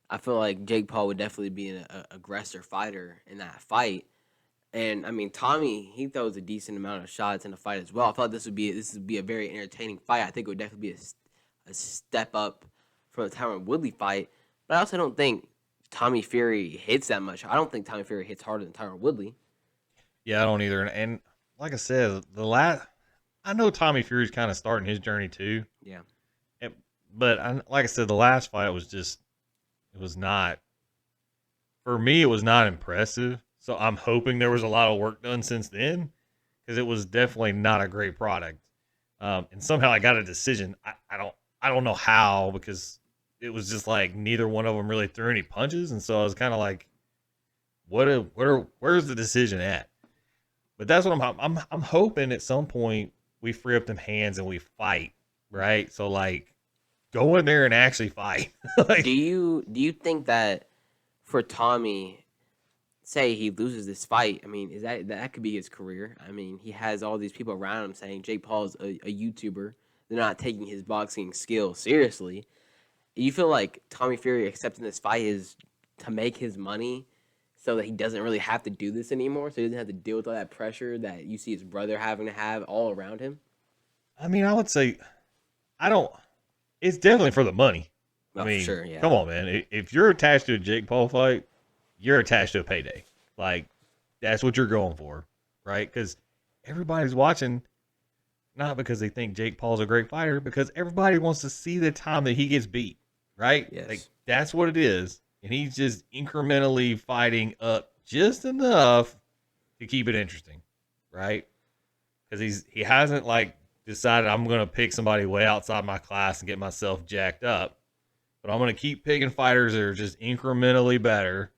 I feel like Jake Paul would definitely be an aggressor fighter in that fight. And I mean, Tommy, he throws a decent amount of shots in the fight as well. I thought this would be a very entertaining fight. I think it would definitely be a step up from the Tyron Woodley fight. But I also don't think Tommy Fury hits that much. I don't think Tommy Fury hits harder than Tyron Woodley. yeah, I don't either. And like I said, I know Tommy Fury's kind of starting his journey too. Yeah. But like I said, the last fight was just, it was not, for me, it was not impressive. So I'm hoping there was a lot of work done since then, because it was definitely not a great product. And somehow I got a decision. I don't know how, because it was just like neither one of them really threw any punches, and so I was kind of like, where's the decision at? But that's what I'm hoping at some point we free up them hands and we fight, right? So like, go in there and actually fight. Like, Do you think that for Tommy, say he loses this fight, I mean, is that could be his career? I mean, he has all these people around him saying Jake Paul's a YouTuber. They're not taking his boxing skill seriously. You feel like Tommy Fury accepting this fight is to make his money so that he doesn't really have to do this anymore, so he doesn't have to deal with all that pressure that you see his brother having to have all around him? I mean, I would say, it's definitely for the money. Oh, I mean, sure, yeah. come on, man. If you're attached to a Jake Paul fight, you're attached to a payday. Like, that's what you're going for, right? Because everybody's watching, not because they think Jake Paul's a great fighter, because everybody wants to see the time that he gets beat, right? Yes. Like, that's what it is. And he's just incrementally fighting up just enough to keep it interesting, right? Because he hasn't, like, decided I'm going to pick somebody way outside my class and get myself jacked up. But I'm going to keep picking fighters that are just incrementally better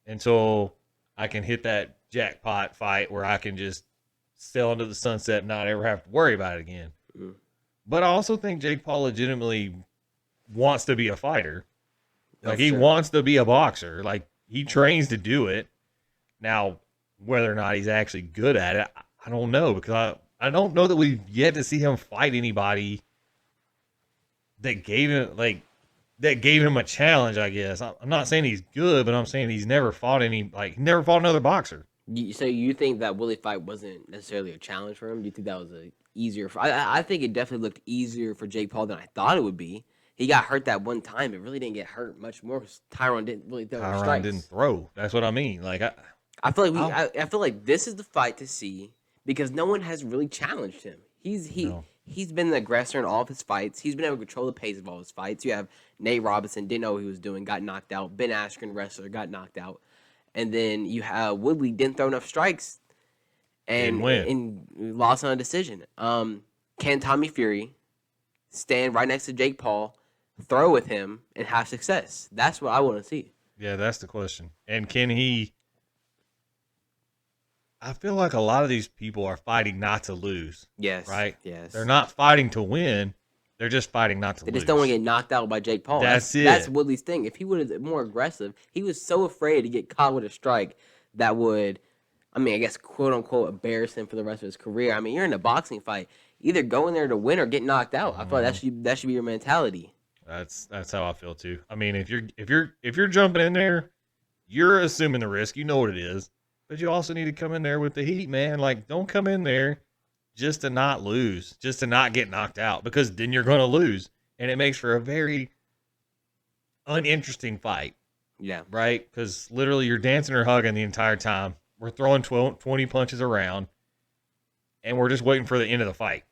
until I can hit that jackpot fight where I can just sail into the sunset and not ever have to worry about it again. Mm. But I also think Jake Paul legitimately wants to be a fighter. Like, he sure. wants to be a boxer. Like, he trains to do it. Now, whether or not he's actually good at it, I don't know, because I don't know that we've yet to see him fight anybody that gave him a challenge, I guess. I'm not saying he's good, but I'm saying he's never fought another boxer. So you think that Willie fight wasn't necessarily a challenge for him? Do you think that was a easier? I think it definitely looked easier for Jake Paul than I thought it would be. He got hurt that one time, but really didn't get hurt much more. Tyrone didn't really throw any strikes. Didn't throw. That's what I mean. Like, I feel like I feel like this is the fight to see because no one has really challenged him. He's been the aggressor in all of his fights. He's been able to control the pace of all his fights. You have Nate Robinson, didn't know what he was doing, got knocked out. Ben Askren, wrestler, got knocked out. And then you have Woodley, didn't throw enough strikes and lost on a decision. Can Tommy Fury stand right next to Jake Paul, throw with him, and have success? That's what I want to see. Yeah, that's the question. And can he? I feel like a lot of these people are fighting not to lose. Yes. Right? Yes. They're not fighting to win. They're just fighting not to lose. They just don't want to get knocked out by Jake Paul. That's it. That's Woodley's thing. If he would have been more aggressive, he was so afraid to get caught with a strike that would, I mean, I guess, quote unquote, embarrass him for the rest of his career. I mean, you're in a boxing fight. Either go in there to win or get knocked out. I feel like that should be your mentality. That's how I feel too. I mean, if you're jumping in there, you're assuming the risk. You know what it is, but you also need to come in there with the heat, man. Like, don't come in there just to not lose, just to not get knocked out, because then you're going to lose, and it makes for a very uninteresting fight. Yeah. Right? Because literally you're dancing or hugging the entire time. We're throwing 20 punches around, and we're just waiting for the end of the fight.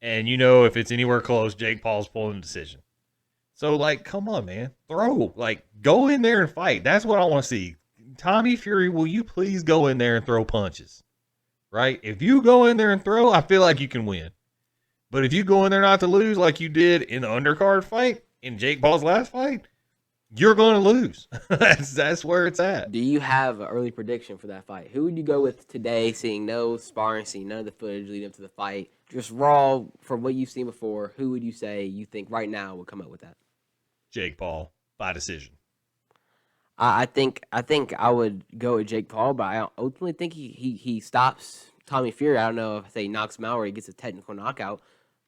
And you know, if it's anywhere close, Jake Paul's pulling the decision. So, like, come on, man. Throw. Like, go in there and fight. That's what I want to see. Tommy Fury, will you please go in there and throw punches? Right? If you go in there and throw, I feel like you can win. But if you go in there not to lose like you did in the undercard fight, in Jake Paul's last fight, you're going to lose. That's where it's at. Do you have an early prediction for that fight? Who would you go with today, seeing no sparring, seeing none of the footage leading up to the fight, just raw from what you've seen before? Who would you say you think right now would come up with that? Jake Paul by decision. I think I would go with Jake Paul, but I ultimately think he stops Tommy Fury. I don't know if he knocks him out or he gets a technical knockout,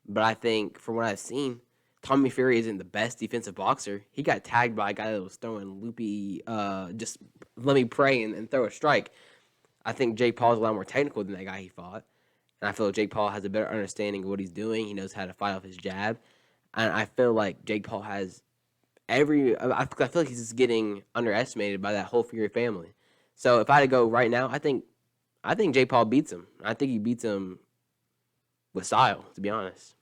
but I think from what I've seen, Tommy Fury isn't the best defensive boxer. He got tagged by a guy that was throwing loopy, just let me pray and throw a strike. I think Jake Paul's a lot more technical than that guy he fought, and I feel Jake Paul has a better understanding of what he's doing. He knows how to fight off his jab, and I feel like Jake Paul has I feel like he's just getting underestimated by that whole Fury family. So if I had to go right now, I think Jake Paul beats him. I think he beats him with style, to be honest.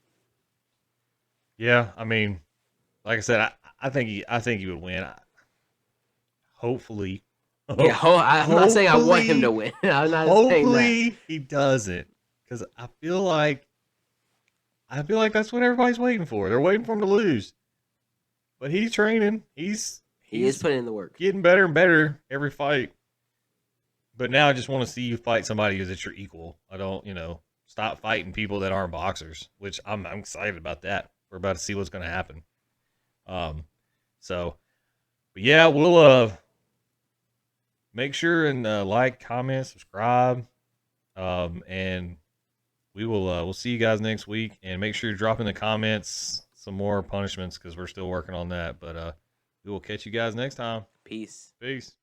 Yeah, I mean, like I said, I think he would win. Hopefully. Yeah, I'm not saying I want him to win. I'm not saying that. Hopefully he doesn't, because I feel like that's what everybody's waiting for. They're waiting for him to lose. But he's training. He is putting in the work. Getting better and better every fight. But now I just want to see you fight somebody that's your equal. I don't, stop fighting people that aren't boxers, which I'm excited about that. We're about to see what's going to happen. But yeah, we'll make sure and like, comment, subscribe, and we'll see you guys next week. And make sure you drop in the comments some more punishments because we're still working on that. But we will catch you guys next time. Peace. Peace.